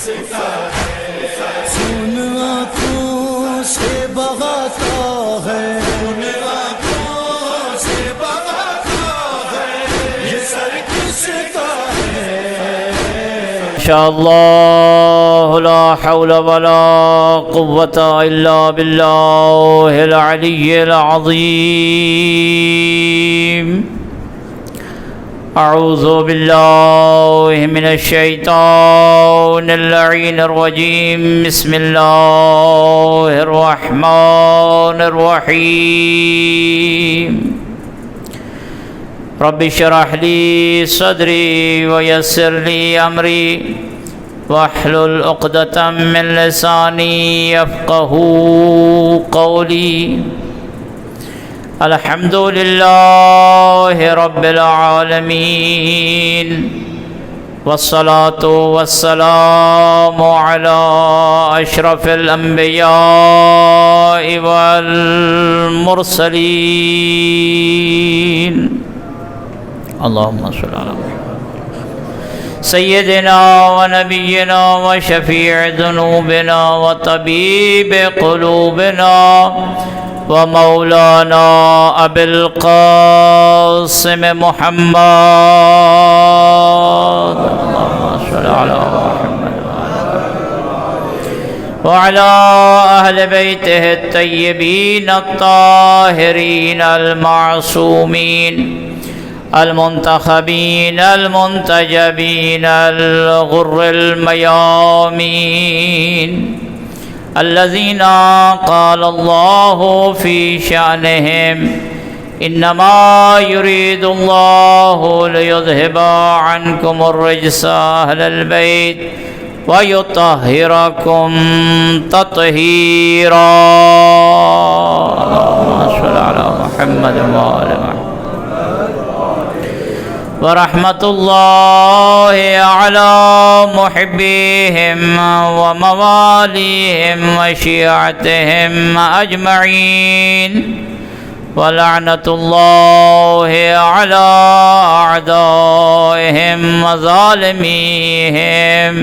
خون آنکھوں سے بہاتا ہے، خون آنکھوں سے بہاتا ہے، یہ سر کس کا ہے؟ انشاءاللہ لا حول ولا قوة الا باللہ العلی العظیم۔ اعوذ باللہ من الشیطان اللعین الرجیم، بسم اللہ الرحمن الرحیم۔ رب اشرح لی صدری ویسر لی امری واحلل عقدۃ من لسانی یفقہوا قولی۔ الحمد للہ رب العالمین، والصلاة والسلام علی اشرف الانبیاء والمرسلین۔ اللہم صل علی محمد سیدنا ونبینا وشفیع ذنوبنا وطبیب قلوبنا ومولانا ابی القاسم محمد، اللہم صل علی محمد وعلى اہل بیتہ الطیبین الطاہرین المعصومین المنتخبین المنتجبین الغر المیامین، الذین قال اللہ فی شأنہم انما یرید اللہ لیذہب عنکم الرجس اہل البیت ویطہرکم تطہیرا۔ اللہم صل علی محمد وآل محمد۔ ورحمۃ اللہ علی محبیہم وموالیہم وشیعتہم اجمعین، ولعنۃ اللہ علی اعدائہم وظالمیہم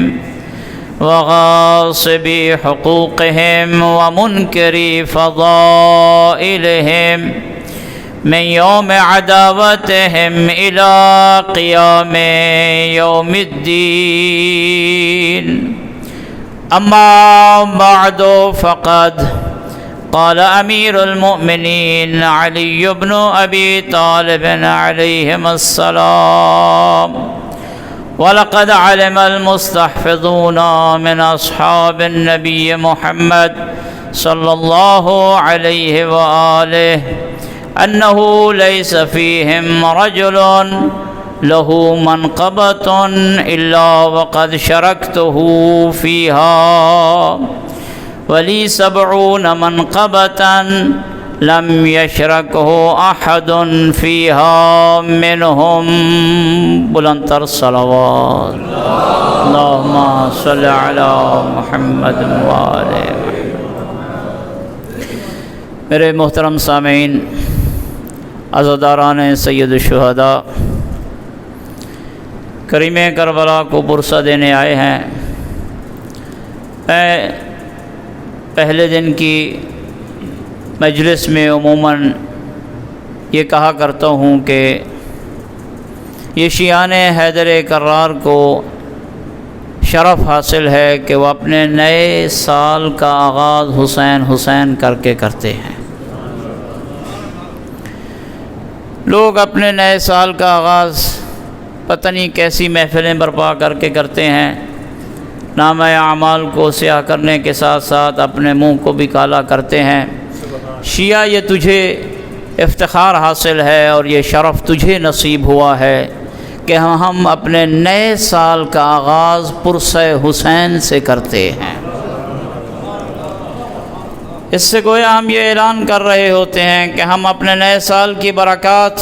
وغاصبی حقوقہم ومنکری فضائلہم من یوم عداوتہم الی قیام یوم الدین۔ اما بعد فقد قال امیر المؤمنین علی بن ابی طالب علیہم السلام، وَلَقَدْ عَلِمَ الْمُسْتَحْفِظُونَ مِنْ أَصْحَابِ النَّبِيِّ مُحَمَّدٍ صلی اللہ علیہ وآلہ أنه ليس فيهم رجل له منقبة إلا وقد شركته فيها، ولي 70 منقبة لم يشركه أحد فيها منهم۔ بلندتر صلوات، اللهم صل على محمد وآل محمد۔ میرے محترم سامعین، عزاداران سید الشہداء، کریم کربلا کو پرسہ دینے آئے ہیں۔ میں پہلے دن کی مجلس میں عموماً یہ کہا کرتا ہوں کہ یہ شیعان حیدر کرار کو شرف حاصل ہے کہ وہ اپنے نئے سال کا آغاز حسین حسین کر کے کرتے ہیں۔ لوگ اپنے نئے سال کا آغاز پتہ نہیں کیسی محفلیں برپا کر کے کرتے ہیں، نامہ اعمال کو سیاہ کرنے کے ساتھ ساتھ اپنے منہ کو بھی کالا کرتے ہیں۔ شیعہ، یہ تجھے افتخار حاصل ہے اور یہ شرف تجھے نصیب ہوا ہے کہ ہم اپنے نئے سال کا آغاز پرسہ حسین سے کرتے ہیں۔ اس سے گویا ہم یہ اعلان کر رہے ہوتے ہیں کہ ہم اپنے نئے سال کی برکات،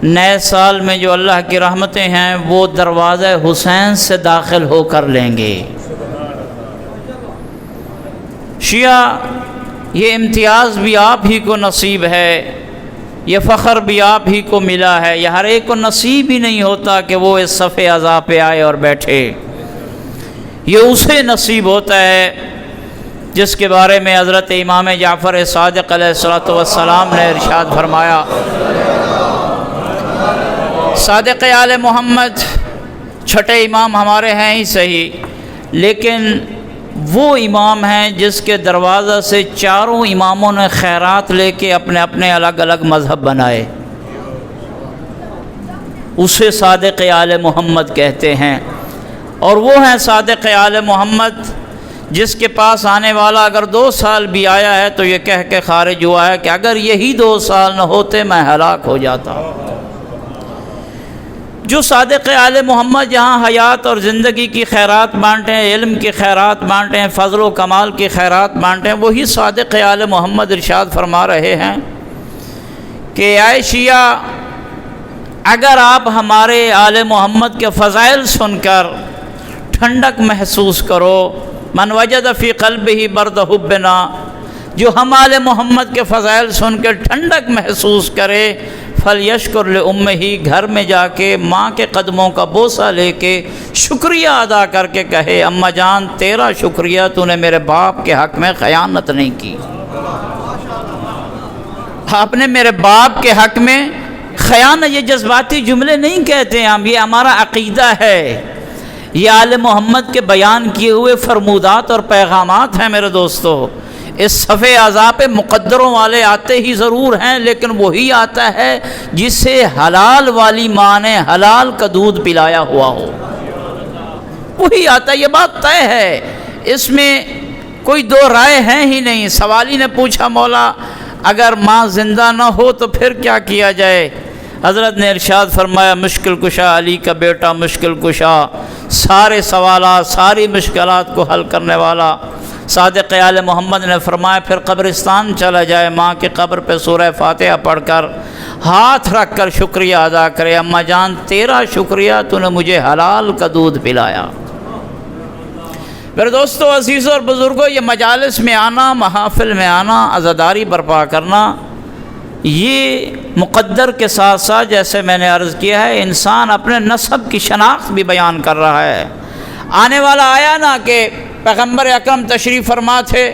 نئے سال میں جو اللہ کی رحمتیں ہیں وہ دروازہ حسین سے داخل ہو کر لیں گے۔ شیعہ، یہ امتیاز بھی آپ ہی کو نصیب ہے، یہ فخر بھی آپ ہی کو ملا ہے، یہ ہر ایک کو نصیب ہی نہیں ہوتا کہ وہ اس صف عزا پہ آئے اور بیٹھے۔ یہ اسے نصیب ہوتا ہے جس کے بارے میں حضرت امام جعفر صادق علیہ الصلوۃ والسلام نے ارشاد فرمایا، صادق آل محمد چھٹے امام ہمارے ہیں ہی صحیح، لیکن وہ امام ہیں جس کے دروازہ سے چاروں اماموں نے خیرات لے کے اپنے اپنے الگ الگ مذہب بنائے، اسے صادق آل محمد کہتے ہیں۔ اور وہ ہیں صادق آل محمد جس کے پاس آنے والا اگر 2 سال بھی آیا ہے تو یہ کہہ کے خارج ہوا ہے کہ اگر یہی 2 سال نہ ہوتے میں ہلاک ہو جاتا۔ جو صادق آل محمد جہاں حیات اور زندگی کی خیرات بانٹیں، علم کی خیرات بانٹیں، فضل و کمال کی خیرات بانٹیں، وہی صادق آل محمد ارشاد فرما رہے ہیں کہ اے شیعہ، اگر آپ ہمارے آل محمد کے فضائل سن کر ٹھنڈک محسوس کرو، من وجد فی قلبہ برد حبنا، جو ہم آل محمد کے فضائل سن کے ٹھنڈک محسوس کرے، فلیشکر لامہ، گھر میں جا کے ماں کے قدموں کا بوسہ لے کے شکریہ ادا کر کے کہے، اماں جان تیرا شکریہ، تو نے میرے باپ کے حق میں خیانت نہیں کی، آپ نے میرے باپ کے حق میں خیانت، یہ جذباتی جملے نہیں کہتے ہم، یہ ہمارا عقیدہ ہے، یہ آل محمد کے بیان کیے ہوئے فرمودات اور پیغامات ہیں میرے دوستو۔ اس صفحے اعضاء پہ مقدروں والے آتے ہی ضرور ہیں، لیکن وہی آتا ہے جسے حلال والی ماں نے حلال کا دودھ پلایا ہوا ہو، وہی آتا ہے، یہ بات طے ہے، اس میں کوئی 2 رائے ہیں ہی نہیں۔ سوالی نے پوچھا، مولا اگر ماں زندہ نہ ہو تو پھر کیا کیا جائے؟ حضرت نے ارشاد فرمایا، مشکل کشا علی کا بیٹا مشکل کشا، سارے سوالات ساری مشکلات کو حل کرنے والا۔ صادق آل محمد نے فرمایا پھر قبرستان چلا جائے، ماں کے قبر پہ سورہ فاتحہ پڑھ کر ہاتھ رکھ کر شکریہ ادا کرے، اماں جان تیرا شکریہ، تو نے مجھے حلال کا دودھ پلایا۔ میرے دوستو عزیزوں اور بزرگوں، یہ مجالس میں آنا، محافل میں آنا، عزاداری برپا کرنا، یہ مقدر کے ساتھ ساتھ جیسے میں نے عرض کیا ہے انسان اپنے نسب کی شناخت بھی بیان کر رہا ہے۔ آنے والا آیا نا کہ پیغمبر اکرم تشریف فرما تھے،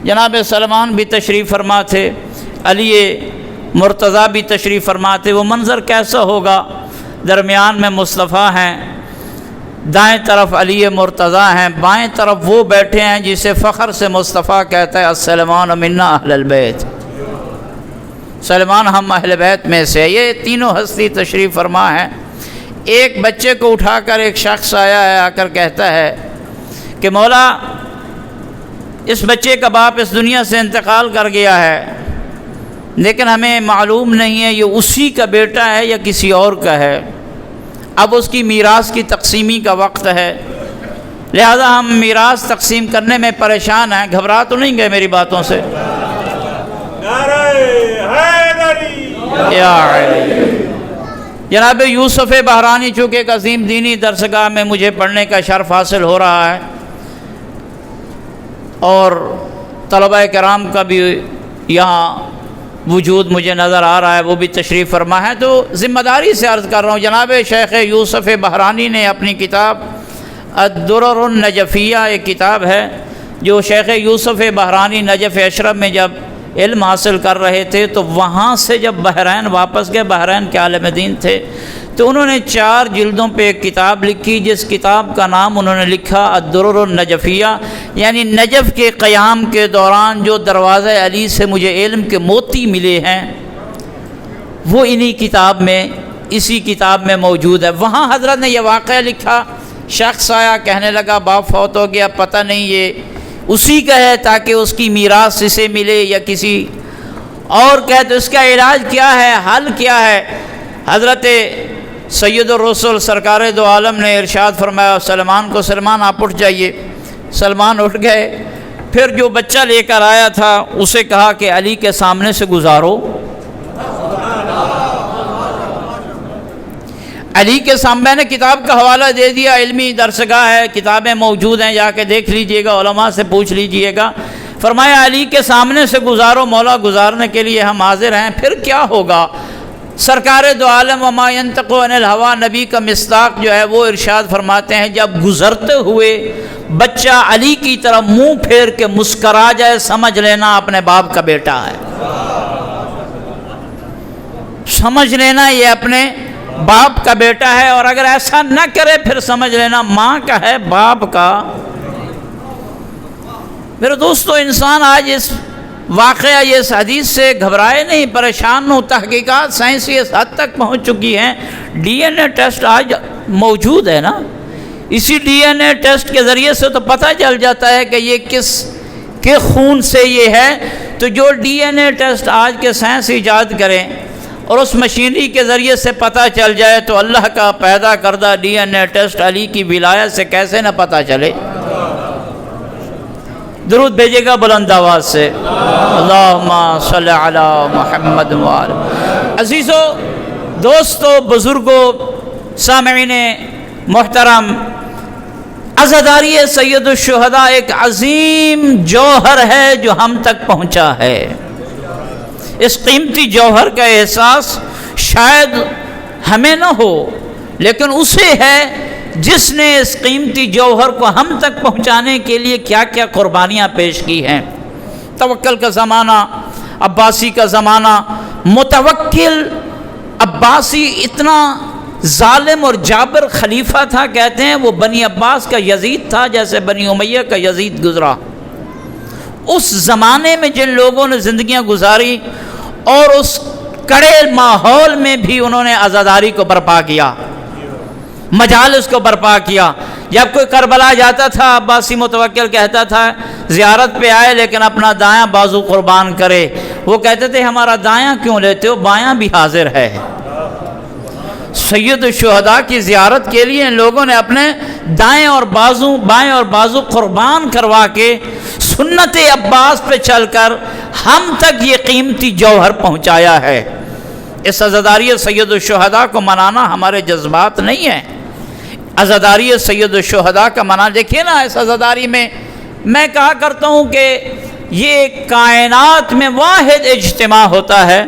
جناب سلمان بھی تشریف فرما تھے، علی مرتضیٰ بھی تشریف فرما تھے، وہ منظر کیسا ہوگا؟ درمیان میں مصطفیٰ ہیں، دائیں طرف علی مرتضیٰ ہیں، بائیں طرف وہ بیٹھے ہیں جسے فخر سے مصطفیٰ کہتا ہے السلمان منا اہل البیت، سلمان ہم اہل بیت میں سے۔ یہ تینوں ہستی تشریف فرما ہیں۔ ایک بچے کو اٹھا کر ایک شخص آیا ہے، آ کر کہتا ہے کہ مولا اس بچے کا باپ اس دنیا سے انتقال کر گیا ہے، لیکن ہمیں معلوم نہیں ہے یہ اسی کا بیٹا ہے یا کسی اور کا ہے، اب اس کی میراث کی تقسیمی کا وقت ہے، لہذا ہم میراث تقسیم کرنے میں پریشان ہیں۔ گھبرا تو نہیں گئے میری باتوں سے؟ یا علی جناب یوسف بحرانی، چونکہ ایک عظیم دینی درسگاہ میں مجھے پڑھنے کا شرف حاصل ہو رہا ہے اور طلباء کرام کا بھی یہاں وجود مجھے نظر آ رہا ہے، وہ بھی تشریف فرما ہے، تو ذمہ داری سے عرض کر رہا ہوں، جناب شیخ یوسف بحرانی نے اپنی کتاب الدرر النجفیہ، ایک کتاب ہے جو شیخ یوسف بحرانی نجف اشرف میں جب علم حاصل کر رہے تھے تو وہاں سے جب بحرین واپس گئے، بحرین کے عالم دین تھے، تو انہوں نے 4 جلدوں پہ ایک کتاب لکھی، جس کتاب کا نام انہوں نے لکھا الدرر النجفیہ، یعنی نجف کے قیام کے دوران جو دروازہ علی سے مجھے علم کے موتی ملے ہیں وہ انہی کتاب میں، اسی کتاب میں موجود ہے۔ وہاں حضرت نے یہ واقعہ لکھا، شخص آیا کہنے لگا باپ فوت ہو گیا، پتہ نہیں یہ اسی کا ہے تاکہ اس کی میراث اسے ملے یا کسی اور کا ہے، تو اس کا علاج کیا ہے، حل کیا ہے؟ حضرت سید الرسول سرکار دو عالم نے ارشاد فرمایا سلمان کو، سلمان آپ اٹھ جائیے۔ سلمان اٹھ گئے، پھر جو بچہ لے کر آیا تھا اسے کہا کہ علی کے سامنے سے گزارو، علی کے سامنے، میں نے کتاب کا حوالہ دے دیا، علمی درسگاہ ہے، کتابیں موجود ہیں، جا کے دیکھ لیجئے گا، علماء سے پوچھ لیجئے گا۔ فرمایا علی کے سامنے سے گزارو، مولا گزارنے کے لیے ہم حاضر ہیں۔ پھر کیا ہوگا؟ سرکار دو عالم وما ینطق عن الہوا نبی کا مصداق جو ہے وہ ارشاد فرماتے ہیں جب گزرتے ہوئے بچہ علی کی طرف منہ پھیر کے مسکرا جائے سمجھ لینا اپنے باپ کا بیٹا ہے، سمجھ لینا یہ اپنے باپ کا بیٹا ہے، اور اگر ایسا نہ کرے پھر سمجھ لینا ماں کا ہے باپ کا۔ میرے دوستو، انسان آج اس واقعہ یہ اس حدیث سے گھبرائے نہیں، پریشان ہو، تحقیقات سائنسی اس حد تک پہنچ چکی ہیں، ڈی این اے ٹیسٹ آج موجود ہے نا، اسی ڈی این اے ٹیسٹ کے ذریعے سے تو پتہ چل جاتا ہے کہ یہ کس کے خون سے یہ ہے۔ تو جو ڈی این اے ٹیسٹ آج کے سائنس ایجاد کریں اور اس مشینری کے ذریعے سے پتہ چل جائے تو اللہ کا پیدا کردہ ڈی این اے ٹیسٹ علی کی ولایت سے کیسے نہ پتہ چلے۔ درود بھیجے گا بلند آواز سے، اللہم صلی علی محمد وآلہ۔ عزیزو، دوستو، بزرگو، سامعین محترم، عزاداری سید الشہداء ایک عظیم جوہر ہے جو ہم تک پہنچا ہے۔ اس قیمتی جوہر کا احساس شاید ہمیں نہ ہو، لیکن اسے ہے جس نے اس قیمتی جوہر کو ہم تک پہنچانے کے لیے کیا کیا قربانیاں پیش کی ہیں۔ توکل کا زمانہ، عباسی کا زمانہ، متوکل عباسی اتنا ظالم اور جابر خلیفہ تھا، کہتے ہیں وہ بنی عباس کا یزید تھا جیسے بنی امیہ کا یزید گزرا۔ اس زمانے میں جن لوگوں نے زندگیاں گزاری اور اس کڑے ماحول میں بھی انہوں نے عزاداری کو برپا کیا، مجالس کو برپا کیا۔ جب کوئی کربلا جاتا تھا عباسی متوکل کہتا تھا زیارت پہ آئے لیکن اپنا دایاں بازو قربان کرے۔ وہ کہتے تھے ہمارا دایاں کیوں لیتے ہو، بایاں بھی حاضر ہے۔ سید الشہداء کی زیارت کے لیے ان لوگوں نے اپنے بائیں اور بازو قربان کروا کے سنت عباس پہ چل کر ہم تک یہ قیمتی جوہر پہنچایا ہے۔ اس عزاداری سید الشہداء کو منانا ہمارے جذبات نہیں ہیں۔ عزاداری سید الشہداء کا منانا، دیکھیے نا، اس عزاداری میں میں کہا کرتا ہوں کہ یہ کائنات میں واحد اجتماع ہوتا ہے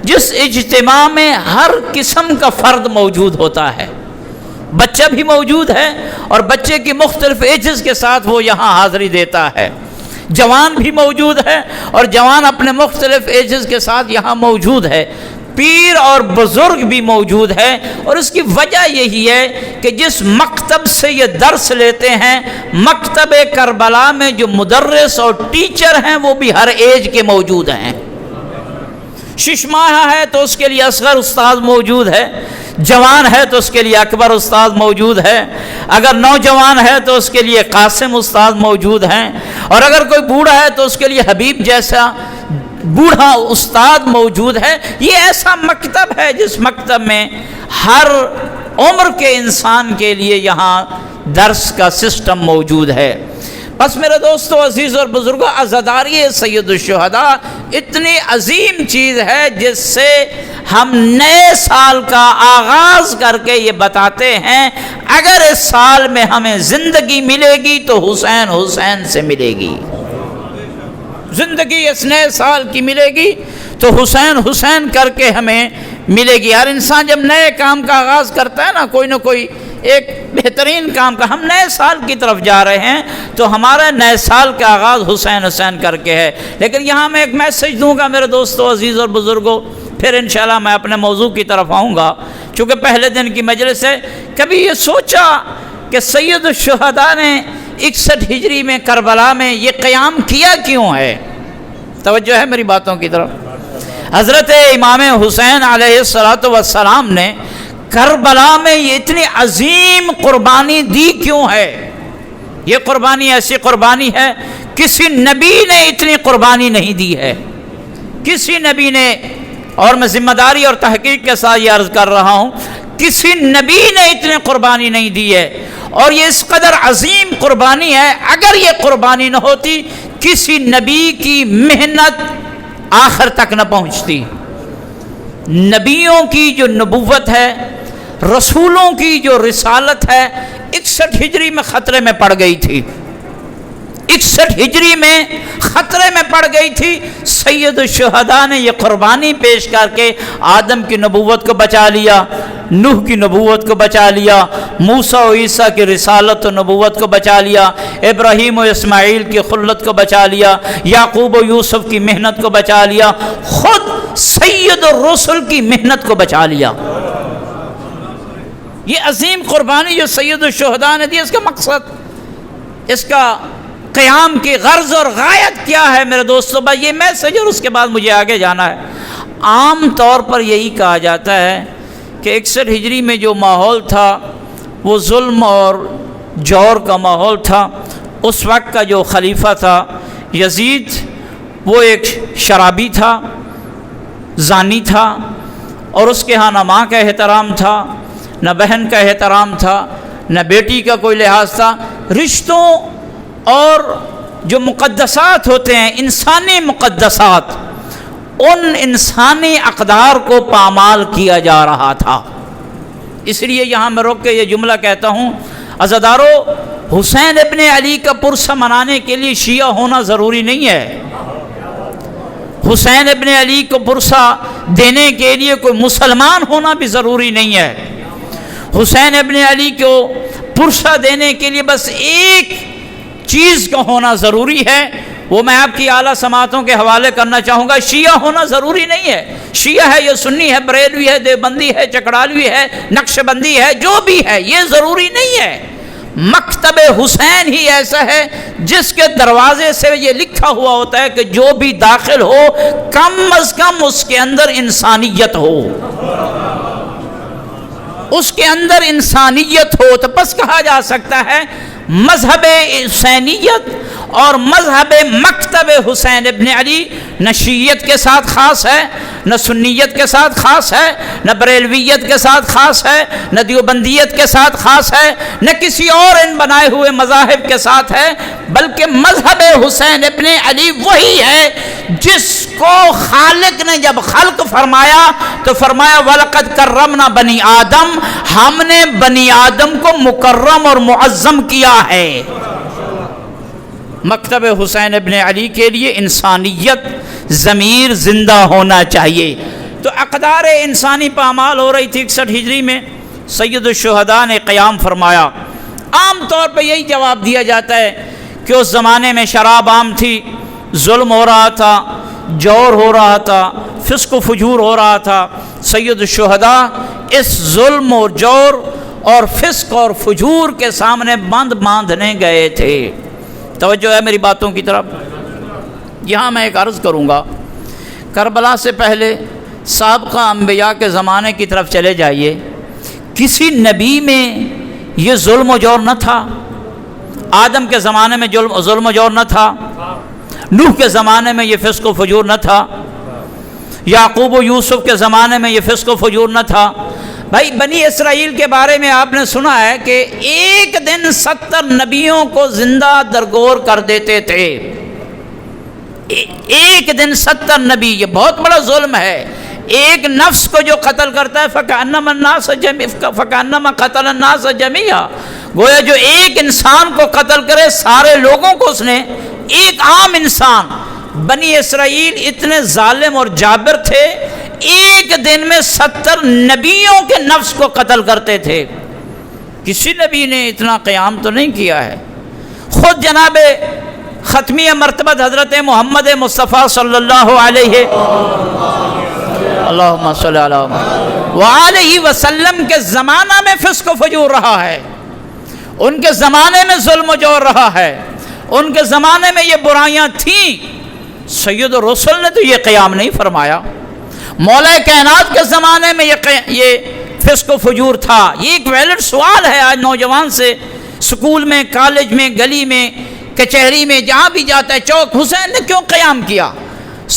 جس اجتماع میں ہر قسم کا فرد موجود ہوتا ہے۔ بچہ بھی موجود ہے اور بچے کی مختلف ایجز کے ساتھ وہ یہاں حاضری دیتا ہے، جوان بھی موجود ہے اور جوان اپنے مختلف ایجز کے ساتھ یہاں موجود ہے، پیر اور بزرگ بھی موجود ہے۔ اور اس کی وجہ یہی ہے کہ جس مکتب سے یہ درس لیتے ہیں، مکتب کربلا میں جو مدرس اور ٹیچر ہیں وہ بھی ہر ایج کے موجود ہیں۔ 6 ماہ ہے تو اس کے لیے اصغر استاد موجود ہے، جوان ہے تو اس کے لیے اکبر استاد موجود ہے، اگر نوجوان ہے تو اس کے لیے قاسم استاد موجود ہیں، اور اگر کوئی بوڑھا ہے تو اس کے لیے حبیب جیسا بوڑھا استاد موجود ہے۔ یہ ایسا مکتب ہے جس مکتب میں ہر عمر کے انسان کے لیے یہاں درس کا سسٹم موجود ہے۔ بس میرے دوستو، عزیز اور بزرگوں، عزاداری سید الشہداء اتنی عظیم چیز ہے جس سے ہم نئے سال کا آغاز کر کے یہ بتاتے ہیں اگر اس سال میں ہمیں زندگی ملے گی تو حسین سے ملے گی، زندگی اس نئے سال کی ملے گی تو حسین کر کے ہمیں ملے گی۔ ہر انسان جب نئے کام کا آغاز کرتا ہے نا، کوئی نہ کوئی ایک بہترین کام کا، ہم نئے سال کی طرف جا رہے ہیں تو ہمارا نئے سال کا آغاز حسین کر کے ہے۔ لیکن یہاں میں ایک میسج دوں گا میرے دوستو، عزیز اور بزرگوں، پھر انشاءاللہ میں اپنے موضوع کی طرف آؤں گا۔ چونکہ پہلے دن کی مجلس ہے، کبھی یہ سوچا کہ سید الشہداء نے 61 ہجری میں کربلا میں یہ قیام کیا کیوں ہے؟ توجہ ہے میری باتوں کی طرف؟ حضرت امام حسین علیہ السلام نے کربلا میں یہ اتنی عظیم قربانی دی کیوں ہے؟ یہ قربانی ایسی قربانی ہے کسی نبی نے اتنی قربانی نہیں دی ہے، کسی نبی نے، اور میں ذمہ داری اور تحقیق کے ساتھ یہ عرض کر رہا ہوں، کسی نبی نے اتنی قربانی نہیں دی ہے، اور یہ اس قدر عظیم قربانی ہے۔ اگر یہ قربانی نہ ہوتی کسی نبی کی محنت آخر تک نہ پہنچتی۔ نبیوں کی جو نبوت ہے، رسولوں کی جو رسالت ہے، 61 ہجری میں خطرے میں پڑ گئی تھی۔ 61 ہجری میں خطرے میں پڑ گئی تھی، سید الشہداء نے یہ قربانی پیش کر کے آدم کی نبوت کو بچا لیا، نوح کی نبوت کو بچا لیا، موسیٰ و عیسیٰ کی رسالت و نبوت کو بچا لیا، ابراہیم و اسماعیل کی خلت کو بچا لیا، یعقوب و یوسف کی محنت کو بچا لیا، خود سید الرسل کی محنت کو بچا لیا۔ یہ عظیم قربانی جو سید الشہداء نے دی، اس کا مقصد، اس کا قیام کی غرض اور غایت کیا ہے میرے دوستو؟ بس یہ میسج، اور اس کے بعد مجھے آگے جانا ہے۔ عام طور پر یہی کہا جاتا ہے کہ 61 ہجری میں جو ماحول تھا وہ ظلم اور جور کا ماحول تھا۔ اس وقت کا جو خلیفہ تھا یزید، وہ ایک شرابی تھا، زانی تھا، اور اس کے ہاں نہ ماں کا احترام تھا، نہ بہن کا احترام تھا، نہ بیٹی کا کوئی لحاظ تھا۔ رشتوں اور جو مقدسات ہوتے ہیں، انسانی مقدسات، ان انسانی اقدار کو پامال کیا جا رہا تھا۔ اس لیے یہاں میں روک کے یہ جملہ کہتا ہوں، عزادارو، حسین ابن علی کا پرسہ منانے کے لیے شیعہ ہونا ضروری نہیں ہے۔ حسین ابن علی کو پرسہ دینے کے لیے کوئی مسلمان ہونا بھی ضروری نہیں ہے۔ حسین ابن علی کو پرسہ دینے کے لیے بس ایک چیز کا ہونا ضروری ہے، وہ میں آپ کی اعلیٰ سماعتوں کے حوالے کرنا چاہوں گا۔ شیعہ ہونا ضروری نہیں ہے، شیعہ ہے یا سنی ہے، بریلوی ہے، دیوبندی ہے، چکڑالوی ہے، نقش بندی ہے، جو بھی ہے، یہ ضروری نہیں ہے۔ مکتب حسین ہی ایسا ہے جس کے دروازے سے یہ لکھا ہوا ہوتا ہے کہ جو بھی داخل ہو کم از کم اس کے اندر انسانیت ہو، اس کے اندر انسانیت ہو۔ تو بس کہا جا سکتا ہے مذہب حسینیت اور مذہب مکتب حسین ابن علی نہ شیعیت کے ساتھ خاص ہے، نہ سنیت کے ساتھ خاص ہے، نہ بریلویت کے ساتھ خاص ہے، نہ دیوبندیت کے ساتھ خاص ہے، نہ کسی اور ان بنائے ہوئے مذاہب کے ساتھ ہے، بلکہ مذہب حسین ابن علی وہی ہے جس کو خالق نے جب خلق فرمایا تو فرمایا وَلَقَدْ كَرَّمْنَا بَنِي آدم، ہم نے بنی آدم کو مکرم اور معظم کیا ہے۔ مکتب حسین ابن علی کے لیے انسانیت، ضمیر زندہ ہونا چاہیے۔ تو اقدار انسانی پامال ہو رہی تھی 61 ہجری میں، سید الشہداء نے قیام فرمایا۔ عام طور پہ یہی جواب دیا جاتا ہے کہ اس زمانے میں شراب عام تھی، ظلم ہو رہا تھا، جور ہو رہا تھا، فسق و فجور ہو رہا تھا۔ سید الشہداء اس ظلم اور جور اور فسق اور فجور کے سامنے بند باندھنے گئے تھے۔ توجہ ہے میری باتوں کی طرف؟ یہاں میں ایک عرض کروں گا، کربلا سے پہلے سابقہ انبیاء کے زمانے کی طرف چلے جائیے، کسی نبی میں یہ ظلم و جور نہ تھا؟ آدم کے زمانے میں ظلم و جور نہ تھا؟ نوح کے زمانے میں یہ فسق و فجور نہ تھا؟ یعقوب و یوسف کے زمانے میں یہ فسق و فجور نہ تھا؟ بھائی بنی اسرائیل کے بارے میں آپ نے سنا ہے کہ ایک دن 70 نبیوں کو زندہ درگور کر دیتے تھے۔ ایک دن 70 نبی، یہ بہت بڑا ظلم ہے۔ ایک نفس کو جو قتل کرتا ہے فَكَأَنَّمَا قَتَلَ النَّاسَ جَمِيعًا، گویا جو ایک انسان کو قتل کرے سارے لوگوں کو اس نے، ایک عام انسان۔ بنی اسرائیل اتنے ظالم اور جابر تھے، ایک دن میں 70 نبیوں کے نفس کو قتل کرتے تھے۔ کسی نبی نے اتنا قیام تو نہیں کیا ہے۔ خود جناب ختمیہ مرتبہ حضرت محمد مصطفیٰ صلی اللہ علیہ اللہم صلی اللہ وآلہ وسلم کے زمانہ میں فسق و فجور رہا ہے، ان کے زمانے میں ظلم و جور رہا ہے، ان کے زمانے میں یہ برائیاں تھیں۔ سید الرسل نے تو یہ قیام نہیں فرمایا۔ مولا کائنات کے زمانے میں یہ فسق و فجور تھا۔ یہ ایک ویلڈ سوال ہے آج نوجوان سے، سکول میں، کالج میں، گلی میں، کچہری میں، جہاں بھی جاتا ہے، چوک، حسین نے کیوں قیام کیا؟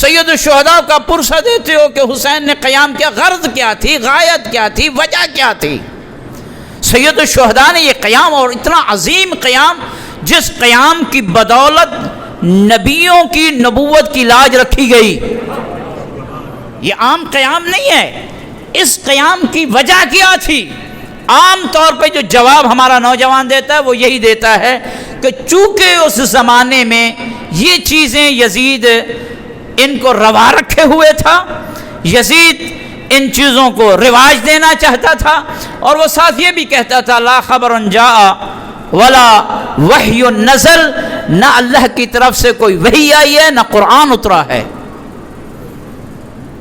سید الشہداء کا پرسہ دیتے ہو کہ حسین نے قیام کیا، غرض کیا تھی، غایت کیا تھی، وجہ کیا تھی؟ سید الشہداء نے یہ قیام، اور اتنا عظیم قیام جس قیام کی بدولت نبیوں کی نبوت کی لاج رکھی گئی، یہ عام قیام نہیں ہے۔ اس قیام کی وجہ کیا تھی؟ عام طور پہ جو جواب ہمارا نوجوان دیتا ہے وہ یہی دیتا ہے کہ چونکہ اس زمانے میں یہ چیزیں یزید ان کو روا رکھے ہوئے تھا، یزید ان چیزوں کو رواج دینا چاہتا تھا، اور وہ ساتھ یہ بھی کہتا تھا لا خبر جاء ولا وحی نزل، نہ اللہ کی طرف سے کوئی وحی آئی ہے نہ قرآن اترا ہے۔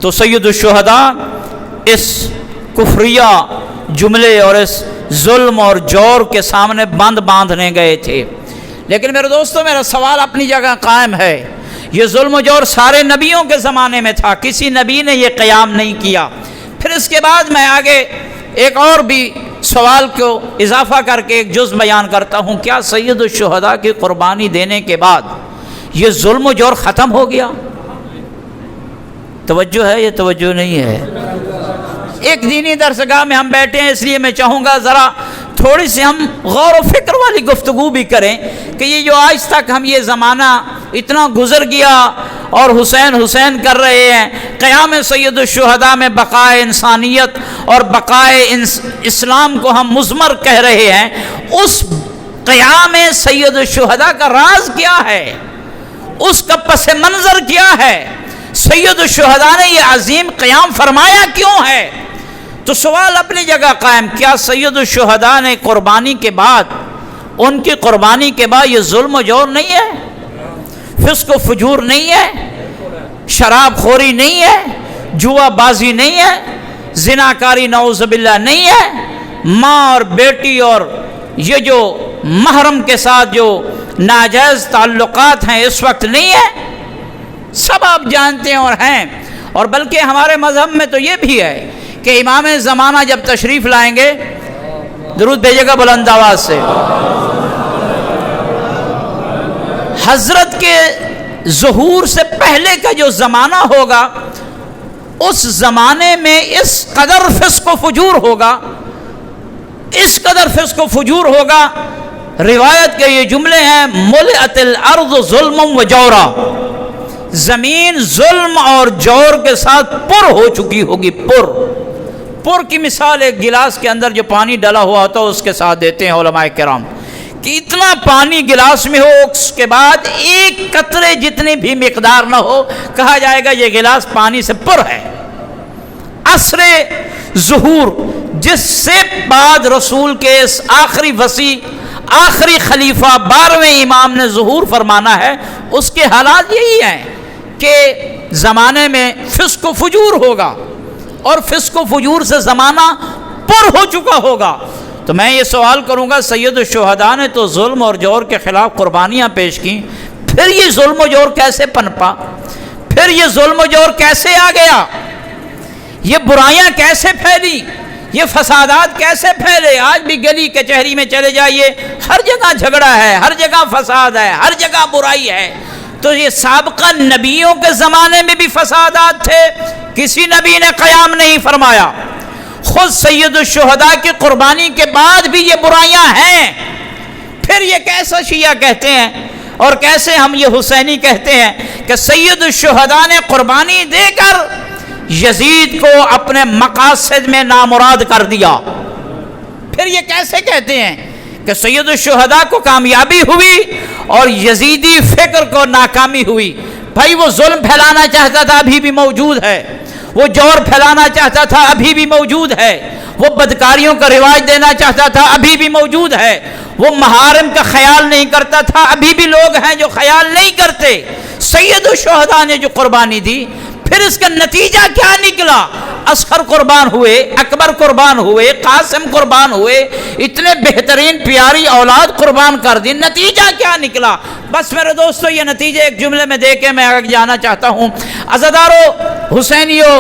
تو سید الشہداء اس کفریہ جملے اور اس ظلم اور جور کے سامنے باندھنے گئے تھے۔ لیکن میرے دوستو، میرا سوال اپنی جگہ قائم ہے، یہ ظلم و جور سارے نبیوں کے زمانے میں تھا، کسی نبی نے یہ قیام نہیں کیا۔ پھر اس کے بعد میں آگے ایک اور بھی سوال کو اضافہ کر کے ایک جز بیان کرتا ہوں، کیا سید الشہداء کی قربانی دینے کے بعد یہ ظلم و جور ختم ہو گیا؟ توجہ ہے؟ یہ توجہ نہیں ہے۔ ایک دینی درسگاہ میں ہم بیٹھے ہیں، اس لیے میں چاہوں گا ذرا تھوڑی سی ہم غور و فکر والی گفتگو بھی کریں کہ یہ جو آج تک ہم یہ زمانہ اتنا گزر گیا اور حسین کر رہے ہیں، قیام سید الشہداء میں بقائے انسانیت اور بقائے اسلام کو ہم مضمر کہہ رہے ہیں، اس قیام سید الشہداء کا راز کیا ہے؟ اس کا پس منظر کیا ہے؟ سید الشہداء نے یہ عظیم قیام فرمایا کیوں ہے؟ تو سوال اپنی جگہ قائم، کیا سید الشہداء نے قربانی کے بعد، ان کی قربانی کے بعد یہ ظلم و جور نہیں ہے، فسق و فجور نہیں ہے، شراب خوری نہیں ہے، جوا بازی نہیں ہے، زناکاری نعوذ باللہ نہیں ہے، ماں اور بیٹی اور یہ جو محرم کے ساتھ جو ناجائز تعلقات ہیں اس وقت نہیں ہے؟ سب آپ جانتے ہیں اور ہیں، اور بلکہ ہمارے مذہب میں تو یہ بھی ہے کہ امام زمانہ جب تشریف لائیں گے، درود بھیجے گا بلند آواز سے، حضرت کے ظہور سے پہلے کا جو زمانہ ہوگا، اس زمانے میں اس قدر فسق و فجور ہوگا، اس قدر فسق و فجور ہوگا، روایت کے یہ جملے ہیں ملئت الارض ظلم و جورا، زمین ظلم اور جور کے ساتھ پر ہو چکی ہوگی۔ پر کی مثال ایک گلاس کے اندر جو پانی ڈلا ہوا ہوتا ہے اس کے ساتھ دیتے ہیں علماء کرام، کہ اتنا پانی گلاس میں ہو، اس کے بعد ایک قطرے جتنی بھی مقدار نہ ہو، کہا جائے گا یہ گلاس پانی سے پر ہے۔ عصر ظہور، جس سے بعد رسول کے اس آخری وصی، آخری خلیفہ 12ویں امام نے ظہور فرمانا ہے، اس کے حالات یہی ہیں کہ زمانے میں فسق و فجور ہوگا، اور فسق و فجور سے زمانہ پر ہو چکا ہوگا۔ تو میں یہ سوال کروں گا، سید الشہداء نے تو ظلم اور جور کے خلاف قربانیاں پیش کی، پھر یہ ظلم و جور کیسے پنپا؟ پھر یہ ظلم و جور کیسے آ گیا؟ یہ برائیاں کیسے پھیلی؟ یہ فسادات کیسے پھیلے؟ آج بھی گلی کچہری میں چلے جائیے، ہر جگہ جھگڑا ہے، ہر جگہ فساد ہے، ہر جگہ برائی ہے۔ تو یہ سابقہ نبیوں کے زمانے میں بھی فسادات تھے، کسی نبی نے قیام نہیں فرمایا۔ خود سید الشہداء کی قربانی کے بعد بھی یہ برائیاں ہیں، پھر یہ کیسا شیعہ کہتے ہیں اور کیسے ہم یہ حسینی کہتے ہیں کہ سید الشہداء نے قربانی دے کر یزید کو اپنے مقاصد میں نامراد کر دیا؟ پھر یہ کیسے کہتے ہیں کہ سید الشہداء کو کامیابی ہوئی اور یزیدی فکر کو ناکامی ہوئی؟ بھائی وہ ظلم پھیلانا چاہتا تھا، ابھی بھی موجود ہے، وہ جور پھیلانا چاہتا تھا، ابھی بھی موجود ہے، وہ بدکاریوں کا رواج دینا چاہتا تھا، ابھی بھی موجود ہے، وہ محارم کا خیال نہیں کرتا تھا، ابھی بھی لوگ ہیں جو خیال نہیں کرتے۔ سید الشہداء نے جو قربانی دی، پھر اس کا نتیجہ کیا نکلا؟ اصغر قربان ہوئے، اکبر قربان ہوئے، قاسم قربان ہوئے، اتنے بہترین پیاری اولاد قربان کر دی، نتیجہ کیا نکلا؟ بس میرے دوستو، یہ نتیجہ ایک جملے میں دے کے میں آگے جانا چاہتا ہوں۔ عزادارو، حسینیوں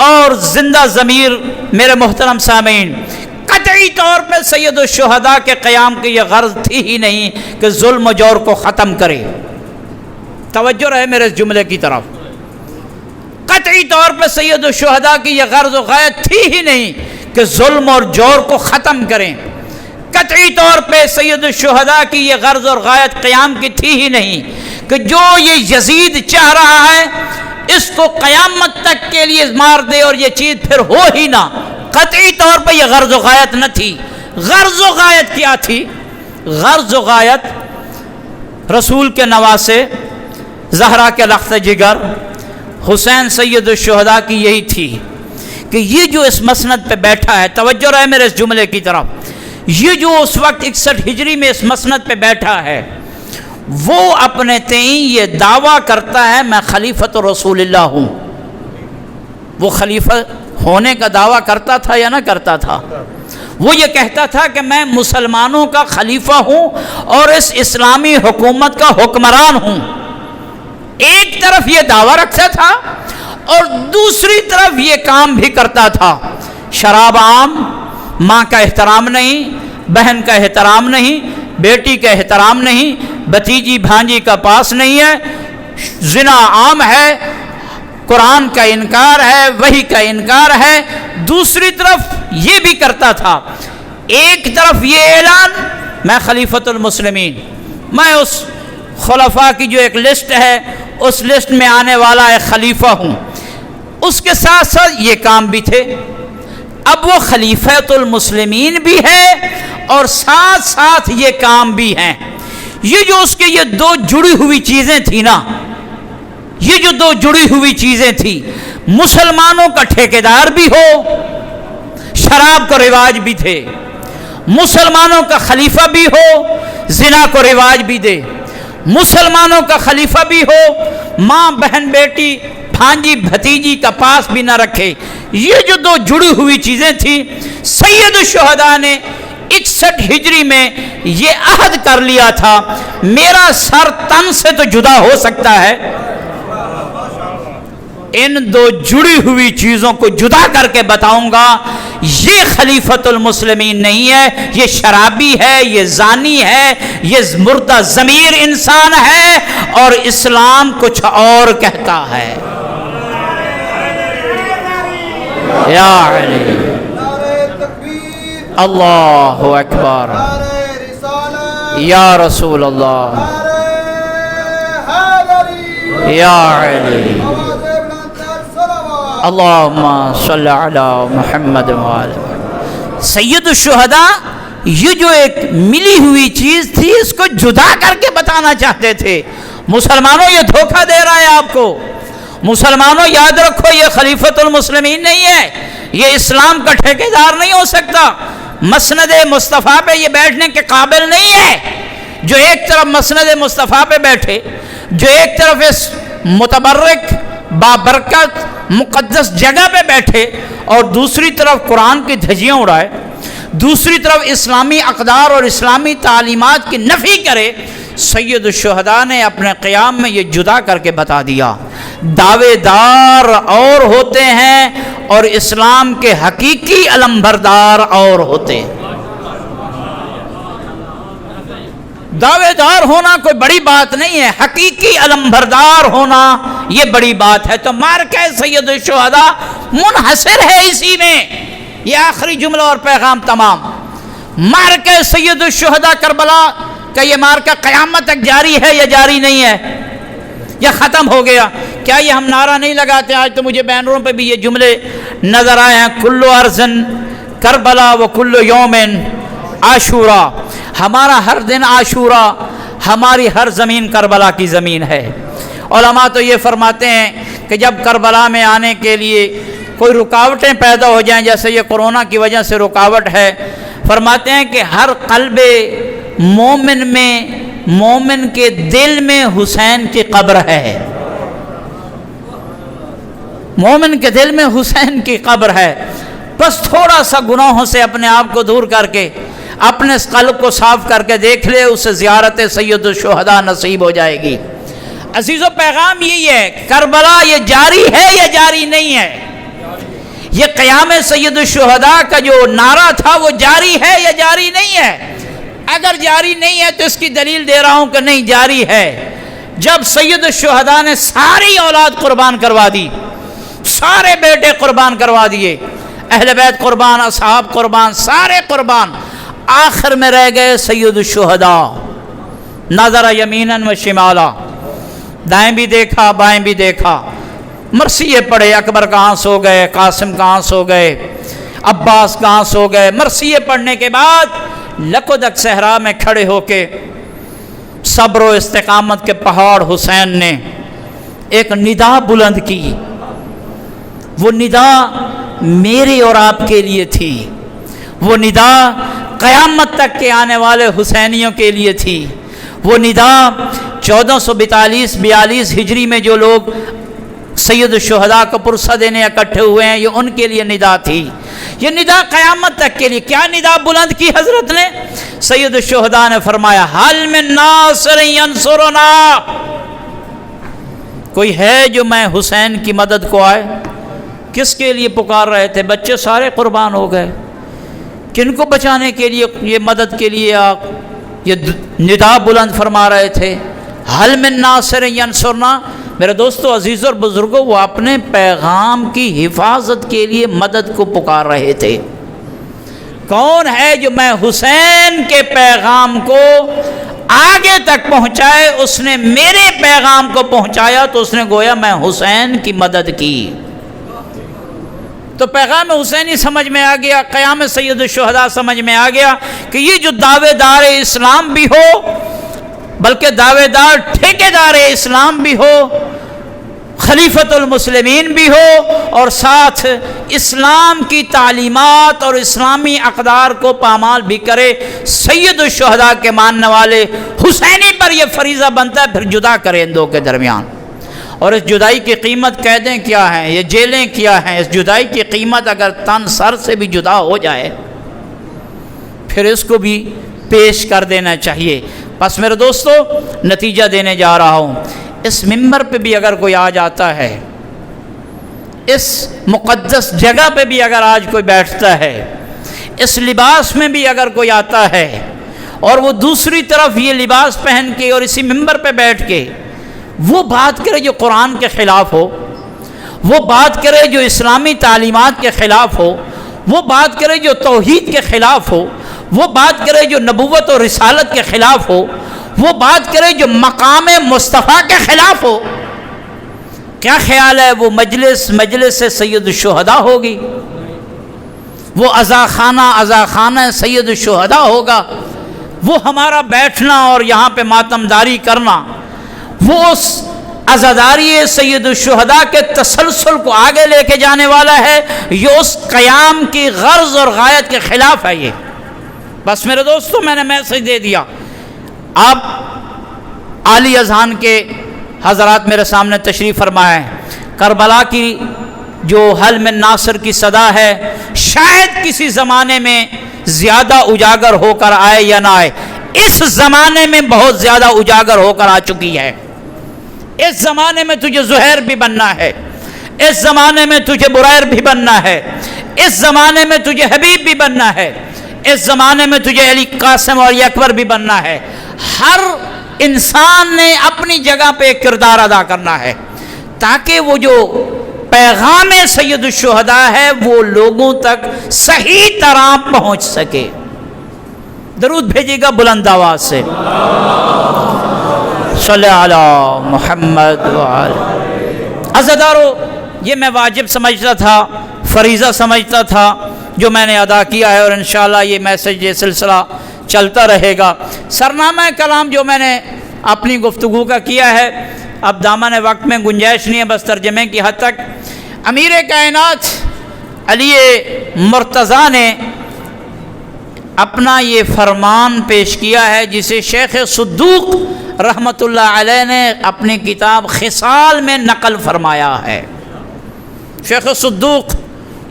اور زندہ ضمیر میرے محترم سامعین، قطعی طور پہ سید الشہداء کے قیام کی یہ غرض تھی ہی نہیں کہ ظلم و جور کو ختم کرے۔ توجہ رہے میرے اس جملے کی طرف، قطعی طور پہ سید الشہداء کی یہ غرض و غایت تھی ہی نہیں کہ ظلم اور جور کو ختم کریں، قطعی طور پہ سید الشہداء کی یہ غرض اور غایت قیام کی تھی ہی نہیں کہ جو یہ یزید چاہ رہا ہے اس کو قیامت تک کے لیے مار دے اور یہ چیز پھر ہو ہی نہ۔ قطعی طور پہ یہ غرض و غایت نہ تھی۔ غرض و غایت کیا تھی؟ غرض و غایت رسول کے نواسے، زہرا کے لخت جگر، حسین سید الشہداء کی یہی تھی کہ یہ جو اس مسند پہ بیٹھا ہے، توجہ رہے میرے اس جملے کی طرف، یہ جو اس وقت 61 ہجری میں اس مسند پہ بیٹھا ہے، وہ اپنے تئیں یہ دعویٰ کرتا ہے میں خلیفۃ رسول اللہ ہوں۔ وہ خلیفہ ہونے کا دعویٰ کرتا تھا یا نہ کرتا تھا؟ وہ یہ کہتا تھا کہ میں مسلمانوں کا خلیفہ ہوں اور اس اسلامی حکومت کا حکمران ہوں۔ ایک طرف یہ دعویٰ رکھتا تھا اور دوسری طرف یہ کام بھی کرتا تھا۔ شراب عام، ماں کا احترام نہیں، بہن کا احترام نہیں، بیٹی کا احترام نہیں، بھتیجی بھانجی کا پاس نہیں ہے، زنا عام ہے، قرآن کا انکار ہے، وحی کا انکار ہے۔ دوسری طرف یہ بھی کرتا تھا، ایک طرف یہ اعلان میں خلیفۃ المسلمین، میں اس خلفاء کی جو ایک لسٹ ہے اس لسٹ میں آنے والا ایک خلیفہ ہوں، اس کے ساتھ ساتھ یہ کام بھی تھے۔ اب وہ خلیفۃ المسلمین بھی ہے اور ساتھ ساتھ یہ کام بھی ہیں۔ یہ جو اس کے یہ دو جڑی ہوئی چیزیں تھیں نا، یہ جو دو جڑی ہوئی چیزیں تھیں، مسلمانوں کا ٹھیکیدار بھی ہو، شراب کو رواج بھی تھے، مسلمانوں کا خلیفہ بھی ہو، زنا کو رواج بھی دے، مسلمانوں کا خلیفہ بھی ہو، ماں بہن بیٹی بھانجی بھتیجی کا پاس بھی نہ رکھے۔ یہ جو دو جڑی ہوئی چیزیں تھیں، سید الشہداء نے 61 ہجری میں یہ عہد کر لیا تھا، میرا سر تن سے تو جدا ہو سکتا ہے، ان دو جڑی ہوئی چیزوں کو جدا کر کے بتاؤں گا، یہ خلیفۃ المسلمین نہیں ہے، یہ شرابی ہے، یہ زانی ہے، یہ مردہ ضمیر انسان ہے، اور اسلام کچھ اور کہتا ہے۔ یا علی، اللہ اکبر، یا رسول اللہ، یا علی، اللہم صلی علی محمد وآلہ۔ سید الشہداء یہ جو ایک ملی ہوئی چیز تھی اس کو جدا کر کے بتانا چاہتے تھے۔ مسلمانوں یہ دھوکہ دے رہا ہے آپ کو، مسلمانوں یاد رکھو یہ خلیفۃ المسلمین نہیں ہے، یہ اسلام کا ٹھیکیدار نہیں ہو سکتا، مسند مصطفیٰ پہ یہ بیٹھنے کے قابل نہیں ہے۔ جو ایک طرف مسند مصطفیٰ پہ بیٹھے، جو ایک طرف اس متبرک بابرکت مقدس جگہ پہ بیٹھے اور دوسری طرف قرآن کی دھجیاں اڑائے، دوسری طرف اسلامی اقدار اور اسلامی تعلیمات کی نفی کرے، سید الشہداء نے اپنے قیام میں یہ جدا کر کے بتا دیا۔ دعوے دار اور ہوتے ہیں اور اسلام کے حقیقی علمبردار اور ہوتے ہیں۔ دعوے دار ہونا کوئی بڑی بات نہیں ہے، حقیقی علمبردار ہونا یہ بڑی بات ہے۔ تو مارکہ سید الشہداء منحصر ہے اسی میں۔ یہ آخری جملہ اور پیغام تمام۔ مارکہ سید الشہداء کربلا کا یہ مارکہ قیامت تک جاری ہے یا جاری نہیں ہے، یا ختم ہو گیا؟ کیا یہ ہم نعرہ نہیں لگاتے؟ آج تو مجھے بینروں پہ بھی یہ جملے نظر آئے ہیں، کل ارضن کربلا و کل یوم عاشورا، ہمارا ہر دن عاشورا، ہماری ہر زمین کربلا کی زمین ہے۔ علماء تو یہ فرماتے ہیں کہ جب کربلا میں آنے کے لیے کوئی رکاوٹیں پیدا ہو جائیں، جیسے یہ کورونا کی وجہ سے رکاوٹ ہے، فرماتے ہیں کہ ہر قلب مومن میں، مومن کے دل میں حسین کی قبر ہے، مومن کے دل میں حسین کی قبر ہے۔ بس تھوڑا سا گناہوں سے اپنے آپ کو دور کر کے، اپنے اس قلب کو صاف کر کے دیکھ لے، اسے زیارت سید الشہداء نصیب ہو جائے گی۔ عزیزو پیغام یہی ہے، کربلا یہ جاری ہے یا جاری نہیں ہے؟ یہ قیام سید الشہداء کا جو نعرہ تھا وہ جاری ہے یا جاری نہیں ہے؟ اگر جاری نہیں ہے تو اس کی دلیل دے رہا ہوں کہ نہیں، جاری ہے۔ جب سید الشہداء نے ساری اولاد قربان کروا دی، سارے بیٹے قربان کروا دیے، اہل بیت قربان، اصحاب قربان، سارے قربان، آخر میں رہ گئے سید الشہداء۔ نظر یمیناً و شمالا، دائیں بھی دیکھا بائیں بھی دیکھا، مرثیے پڑھے، اکبر کہاں سو گئے، قاسم کہاں سو گئے، عباس کہاں سو گئے۔ مرثیے پڑھنے کے بعد لکودک صحرا میں کھڑے ہو کے صبر و استقامت کے پہاڑ حسین نے ایک ندا بلند کی. وہ ندا میرے اور آپ کے لیے تھی. وہ ندا قیامت تک کے آنے والے حسینیوں کے لیے تھی. وہ ندا 1442 ہجری میں جو لوگ سید الشہداء کو پرسہ دینے اکٹھے ہوئے ہیں، یہ ان کے لیے ندا تھی. یہ ندا قیامت تک کے لیے. کیا ندا بلند کی حضرت نے؟ سید الشہداء نے فرمایا حل من ناصر ینصرنا، کوئی ہے جو میں حسین کی مدد کو آئے؟ کس کے لیے پکار رہے تھے؟ بچے سارے قربان ہو گئے. کن کو بچانے کے لیے یہ مدد کے لیے آپ یہ ندا بلند فرما رہے تھے؟ حل من ناصر ینصرنا. میرے دوستو عزیز اور بزرگوں، وہ اپنے پیغام کی حفاظت کے لیے مدد کو پکار رہے تھے. کون ہے جو میں حسین کے پیغام کو آگے تک پہنچائے؟ اس نے میرے پیغام کو پہنچایا تو اس نے گویا میں حسین کی مدد کی. تو پیغام حسینی سمجھ میں آ گیا، قیام سید الشہداء سمجھ میں آ گیا کہ یہ جو دعوے دار اسلام بھی ہو، بلکہ دعوے دار ٹھیکیدار اسلام بھی ہو، خلیفۃ المسلمین بھی ہو، اور ساتھ اسلام کی تعلیمات اور اسلامی اقدار کو پامال بھی کرے، سید الشہداء کے ماننے والے حسینی پر یہ فریضہ بنتا ہے پھر جدا کرے ان دو کے درمیان. اور اس جدائی کی قیمت قیدیں کیا ہیں، یہ جیلیں کیا ہیں. اس جدائی کی قیمت اگر تن سر سے بھی جدا ہو جائے پھر اس کو بھی پیش کر دینا چاہیے. بس میرے دوستو نتیجہ دینے جا رہا ہوں. اس منبر پہ بھی اگر کوئی آ جاتا ہے، اس مقدس جگہ پہ بھی اگر آج کوئی بیٹھتا ہے، اس لباس میں بھی اگر کوئی آتا ہے، اور وہ دوسری طرف یہ لباس پہن کے اور اسی منبر پہ بیٹھ کے وہ بات کرے جو قرآن کے خلاف ہو، وہ بات کرے جو اسلامی تعلیمات کے خلاف ہو، وہ بات کرے جو توحید کے خلاف ہو، وہ بات کرے جو نبوت اور رسالت کے خلاف ہو، وہ بات کرے جو مقام مصطفیٰ کے خلاف ہو، کیا خیال ہے وہ مجلس سید الشہداء ہوگی؟ وہ عزاخانہ سید الشہداء ہوگا؟ وہ ہمارا بیٹھنا اور یہاں پہ ماتمداری کرنا وہ اس عزاداری سید الشہداء کے تسلسل کو آگے لے کے جانے والا ہے، یہ اس قیام کی غرض اور غایت کے خلاف ہے. یہ بس میرے دوستو میں نے میسج دے دیا. آپ عالی اذہان کے حضرات میرے سامنے تشریف فرمائے. کربلا کی جو حل من ناصر کی صدا ہے شاید کسی زمانے میں زیادہ اجاگر ہو کر آئے یا نہ آئے، اس زمانے میں بہت زیادہ اجاگر ہو کر آ چکی ہے. اس زمانے میں تجھے زہیر بھی بننا ہے، اس زمانے میں تجھے بریر بھی بننا ہے، اس زمانے میں تجھے حبیب بھی بننا ہے، اس زمانے میں تجھے علی قاسم اور اکبر بھی بننا ہے. ہر انسان نے اپنی جگہ پہ ایک کردار ادا کرنا ہے تاکہ وہ جو پیغام سید الشہداء ہے وہ لوگوں تک صحیح طرح پہنچ سکے. درود بھیجیے گا بلند آواز سے. صلی علی محمد وعلی. عزادارو، یہ میں واجب سمجھتا تھا، فریضہ سمجھتا تھا جو میں نے ادا کیا ہے، اور انشاءاللہ یہ میسج یہ سلسلہ چلتا رہے گا. سرنامہ کلام جو میں نے اپنی گفتگو کا کیا ہے، اب دامن وقت میں گنجائش نہیں ہے، بس ترجمے کی حد تک. امیر کائنات علی مرتضیٰ نے اپنا یہ فرمان پیش کیا ہے جسے شیخ صدوق رحمۃ اللہ علیہ نے اپنی کتاب خصال میں نقل فرمایا ہے. شیخ صدوق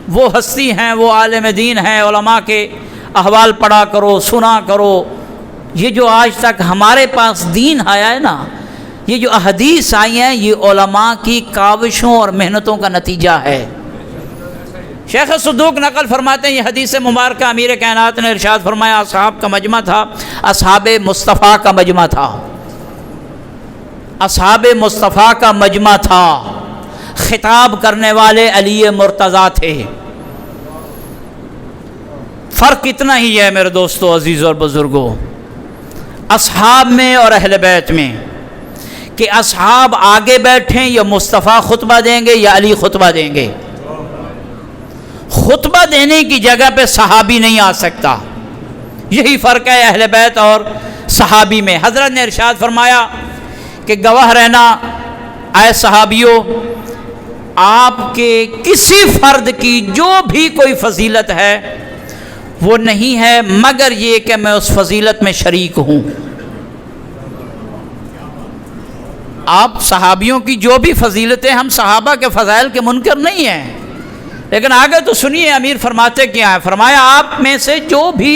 وہ ہستی ہیں، وہ عالم دین ہیں، علماء کے احوال پڑھا کرو، سنا کرو. یہ جو آج تک ہمارے پاس دین آیا ہے نا، یہ جو احادیث آئی ہیں، یہ علماء کی کاوشوں اور محنتوں کا نتیجہ ہے. شیخ صدوق نقل فرماتے ہیں، یہ حدیث مبارکہ امیر کائنات نے ارشاد فرمایا، اصحاب کا مجمع تھا، اصحاب مصطفیٰ کا مجمع تھا، اصحاب مصطفیٰ کا مجمع تھا. خطاب کرنے والے علی مرتضیٰ تھے. فرق اتنا ہی ہے میرے دوستو، عزیز اور بزرگوں، اصحاب میں اور اہل بیت میں، کہ اصحاب آگے بیٹھیں یا مصطفیٰ خطبہ دیں گے یا علی خطبہ دیں گے. خطبہ دینے کی جگہ پہ صحابی نہیں آ سکتا. یہی فرق ہے اہل بیت اور صحابی میں حضرت نے ارشاد فرمایا کہ گواہ رہنا اے صحابیوں، آپ کے کسی فرد کی جو بھی کوئی فضیلت ہے وہ نہیں ہے مگر یہ کہ میں اس فضیلت میں شریک ہوں۔ آپ صحابیوں کی جو بھی فضیلتیں، ہم صحابہ کے فضائل کے منکر نہیں ہیں، لیکن آگے تو سنیے امیر فرماتے کیا ہے۔ فرمایا آپ میں سے جو بھی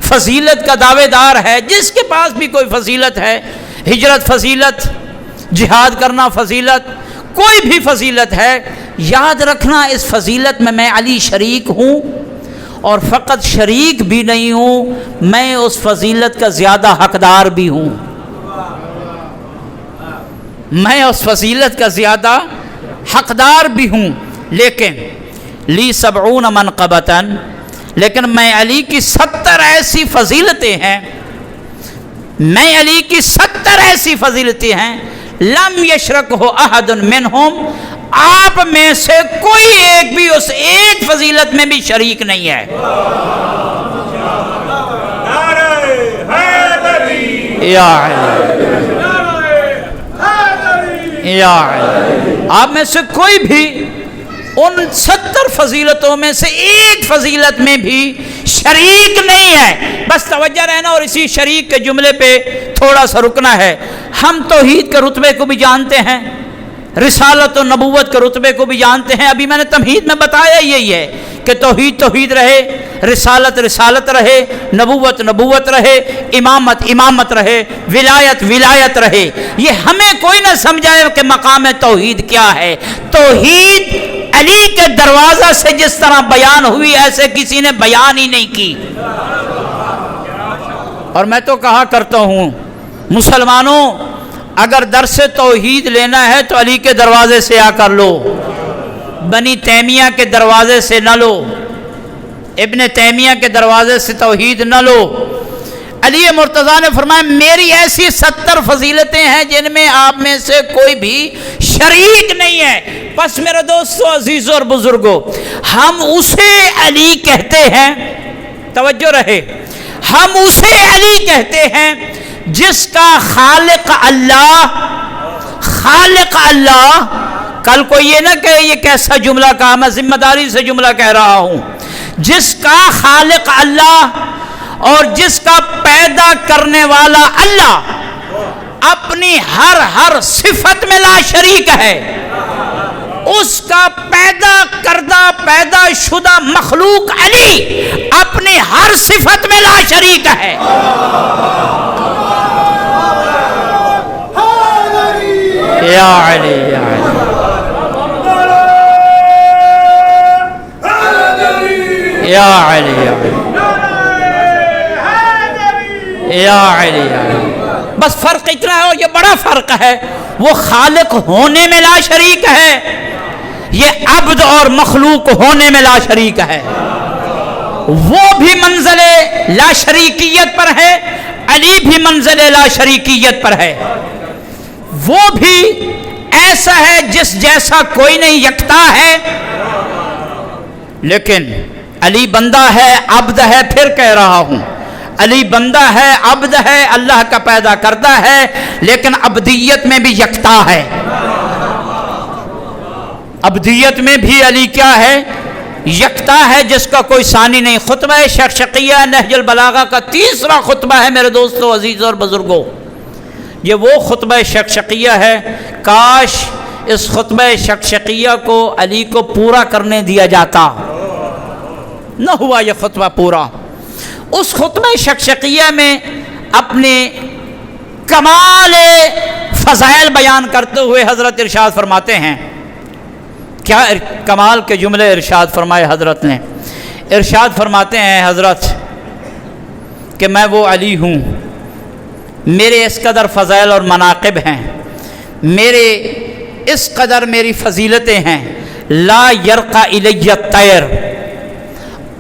فضیلت کا دعوے دار ہے، جس کے پاس بھی کوئی فضیلت ہے، ہجرت فضیلت، جہاد کرنا فضیلت، کوئی بھی فضیلت ہے، یاد رکھنا اس فضیلت میں علی شریک ہوں، اور فقط شریک بھی نہیں ہوں، میں اس فضیلت کا زیادہ حقدار بھی ہوں۔ میں اس فضیلت کا زیادہ حقدار بھی ہوں، لیکن لی 70 منقبتاً، لیکن میں علی کی 70 ایسی فضیلتیں ہیں، میں علی کی 70 ایسی فضیلتیں ہیں، لم یشرکہ احد منہم، آپ میں سے کوئی ایک بھی اس ایک فضیلت میں بھی شریک نہیں ہے۔ یا آپ میں سے کوئی بھی ان 70 فضیلتوں میں سے ایک فضیلت میں بھی شریک نہیں ہے۔ بس توجہ رہنا، اور اسی شریک کے جملے پہ تھوڑا سا رکنا ہے۔ ہم توحید کے رتبے کو بھی جانتے ہیں، رسالت و نبوت کے رتبے کو بھی جانتے ہیں۔ ابھی میں نے تمہید میں بتایا یہی ہے کہ توحید توحید رہے، رسالت رسالت رہے، نبوت نبوت رہے، امامت امامت رہے، ولایت ولایت رہے۔ یہ ہمیں کوئی نہ سمجھائے کہ مقام توحید کیا ہے۔ توحید علی کے دروازہ سے جس طرح بیان ہوئی، ایسے کسی نے بیان ہی نہیں کی۔ اور میں تو کہا کرتا ہوں، مسلمانوں اگر درس توحید لینا ہے تو علی کے دروازے سے آ کر لو، بنی تیمیہ کے دروازے سے نہ لو، ابن تیمیہ کے دروازے سے توحید نہ لو۔ علی مرتضیٰ نے فرمایا میری ایسی 70 فضیلتیں ہیں جن میں آپ میں سے کوئی بھی شریک نہیں ہے۔ بس میرے دوستو، عزیزوں اور بزرگوں، ہم اسے علی کہتے ہیں، توجہ رہے، ہم اسے علی کہتے ہیں جس کا خالق اللہ، خالق اللہ، کل کو یہ نہ کہ یہ کیسا جملہ کہا، میں ذمہ داری سے جملہ کہہ رہا ہوں، جس کا خالق اللہ اور جس کا پیدا کرنے والا اللہ اپنی ہر صفت میں لا شریک ہے، اس کا پیدا کردہ پیدا شدہ مخلوق علی اپنی ہر صفت میں لا شریک ہے۔ یا علی یا علی یا علی یا علی یا علی۔ بس فرق اتنا ہے، اور یہ بڑا فرق ہے، وہ خالق ہونے میں لا شریک ہے، یہ عبد اور مخلوق ہونے میں لا شریک ہے۔ وہ بھی منزل لا شریکیت پر ہے، علی بھی منزل لا شریکیت پر ہے۔ وہ بھی ایسا ہے جس جیسا کوئی نہیں، یکتا ہے، لیکن علی بندہ ہے، عبد ہے، پھر کہہ رہا ہوں، علی بندہ ہے، عبد ہے، اللہ کا پیدا کرتا ہے، لیکن عبدیت میں بھی یکتا ہے۔ عبدیت میں بھی علی کیا ہے؟ یکتا ہے، جس کا کوئی ثانی نہیں۔ خطبہ شقشقیہ نہج البلاغہ کا تیسرا خطبہ ہے میرے دوستو، عزیز اور بزرگوں، یہ وہ خطبہ شقشقیہ ہے۔ کاش اس خطبہ شقشقیہ کو علی کو پورا کرنے دیا جاتا، نہ ہوا یہ خطبہ پورا۔ اس خطبہ شقشقیہ میں اپنے کمال فضائل بیان کرتے ہوئے حضرت ارشاد فرماتے ہیں، کیا کمال کے جملے ارشاد فرمائے حضرت نے؟ ارشاد فرماتے ہیں حضرت کہ میں وہ علی ہوں، میرے اس قدر فضائل اور مناقب ہیں، میرے اس قدر میری فضیلتیں ہیں، لا یرقى الی الطیر،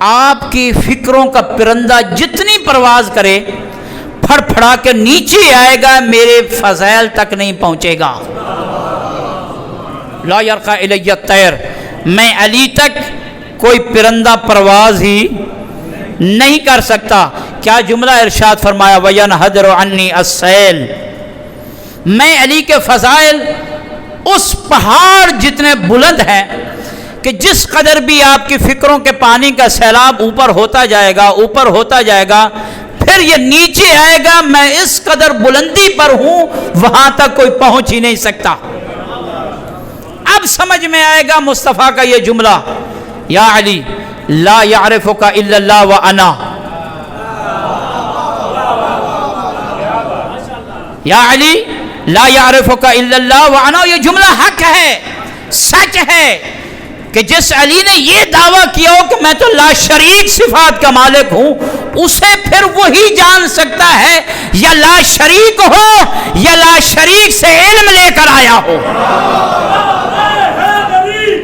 آپ کی فکروں کا پرندہ جتنی پرواز کرے پھڑ پھڑا کے نیچے آئے گا، میرے فضائل تک نہیں پہنچے گا۔ لا یرقى الی الطیر، میں علی تک کوئی پرندہ پرواز ہی نہیں کر سکتا، کیا جملہ ارشاد فرمایا وَيَنْحَدْرُ عَنِّي السَّيْلُ، میں علی کے فضائل اس پہاڑ جتنے بلند ہیں کہ جس قدر بھی آپ کی فکروں کے پانی کا سیلاب اوپر ہوتا جائے گا، اوپر ہوتا جائے گا، پھر یہ نیچے آئے گا، میں اس قدر بلندی پر ہوں وہاں تک کوئی پہنچ ہی نہیں سکتا۔ اب سمجھ میں آئے گا مصطفیٰ کا یہ جملہ، یا علی لا یعرفک الا اللہ وانا، یا علی لا یعرفک الا اللہ وانا، یہ جملہ حق ہے، سچ ہے کہ جس علی نے یہ دعویٰ کیا ہو کہ میں تو لا شریک صفات کا مالک ہوں، اسے پھر وہی جان سکتا ہے یا لا شریک ہو یا لا شریک سے علم لے کر آیا ہو۔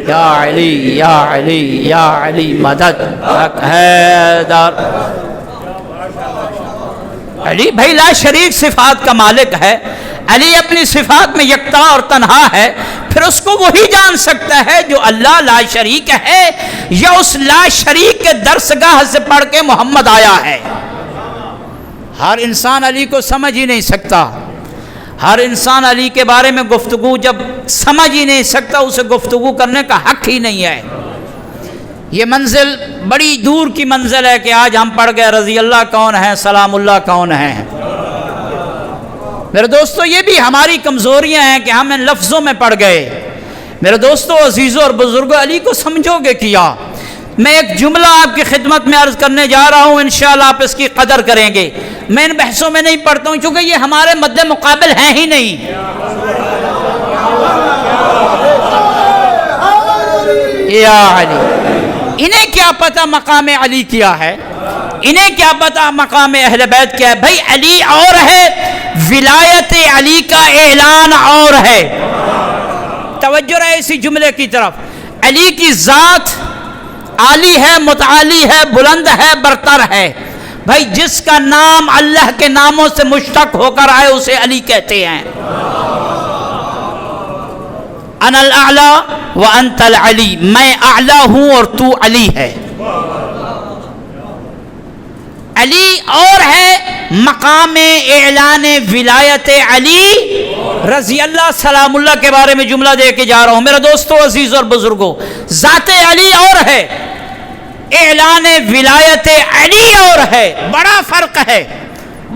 یا علی یا علی یا علی مدد حق ہے در، علی بھائی لا شریک صفات کا مالک ہے، علی اپنی صفات میں یکتا اور تنہا ہے، پھر اس کو وہی جان سکتا ہے جو اللہ لا شریک ہے یا اس لا شریک کے درسگاہ سے پڑھ کے محمد آیا ہے۔ ہر انسان علی کو سمجھ ہی نہیں سکتا، ہر انسان علی کے بارے میں گفتگو جب سمجھ ہی نہیں سکتا، اسے گفتگو کرنے کا حق ہی نہیں ہے۔ یہ منزل بڑی دور کی منزل ہے کہ آج ہم پڑھ گئے رضی اللہ کون ہے، سلام اللہ کون ہے۔ میرے دوستو یہ بھی ہماری کمزوریاں ہیں کہ ہم ان لفظوں میں پڑھ گئے۔ میرے دوستو عزیزوں اور بزرگوں، علی کو سمجھو گے کیا؟ میں ایک جملہ آپ کی خدمت میں عرض کرنے جا رہا ہوں، انشاءاللہ آپ اس کی قدر کریں گے۔ میں ان بحثوں میں نہیں پڑھتا ہوں کیونکہ یہ ہمارے مد مقابل ہیں ہی نہیں۔ یا علی، انہیں کیا پتہ مقام علی کیا ہے، انہیں کیا پتہ مقام اہل بیت کیا ہے؟ بھائی علی اور ہے، ولایت علی کا اعلان اور ہے۔ توجہ رہے اسی جملے کی طرف، علی کی ذات عالی ہے، متعالی ہے، بلند ہے، برتر ہے۔ بھائی جس کا نام اللہ کے ناموں سے مشتق ہو کر آئے اسے علی کہتے ہیں۔ انا الاعلی وانت العلی، میں اعلی ہوں اور تو علی ہے۔ علی اور ہے، مقام اعلان ولایت علی رضی اللہ سلام اللہ کے بارے میں جملہ دے کے جا رہا ہوں۔ میرے دوستو عزیز اور بزرگوں، ذات علی اور ہے، اعلان ولایت علی اور ہے، بڑا فرق ہے،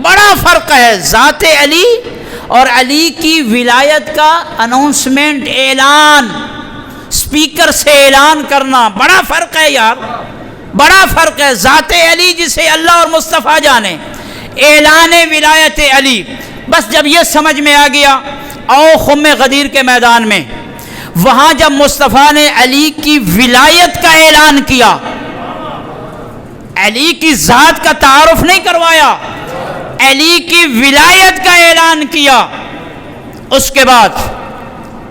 بڑا فرق ہے۔ ذات علی اور علی کی ولایت کا اناؤنسمنٹ، اعلان، سپیکر سے اعلان کرنا، بڑا فرق ہے یار، بڑا فرق ہے۔ ذات علی جسے اللہ اور مصطفیٰ جانے، اعلان ولایت علی۔ بس جب یہ سمجھ میں آ گیا، آؤ خم غدیر کے میدان میں، وہاں جب مصطفیٰ نے علی کی ولایت کا اعلان کیا، علی کی ذات کا تعارف نہیں کروایا، علی کی ولایت کا اعلان کیا، اس کے بعد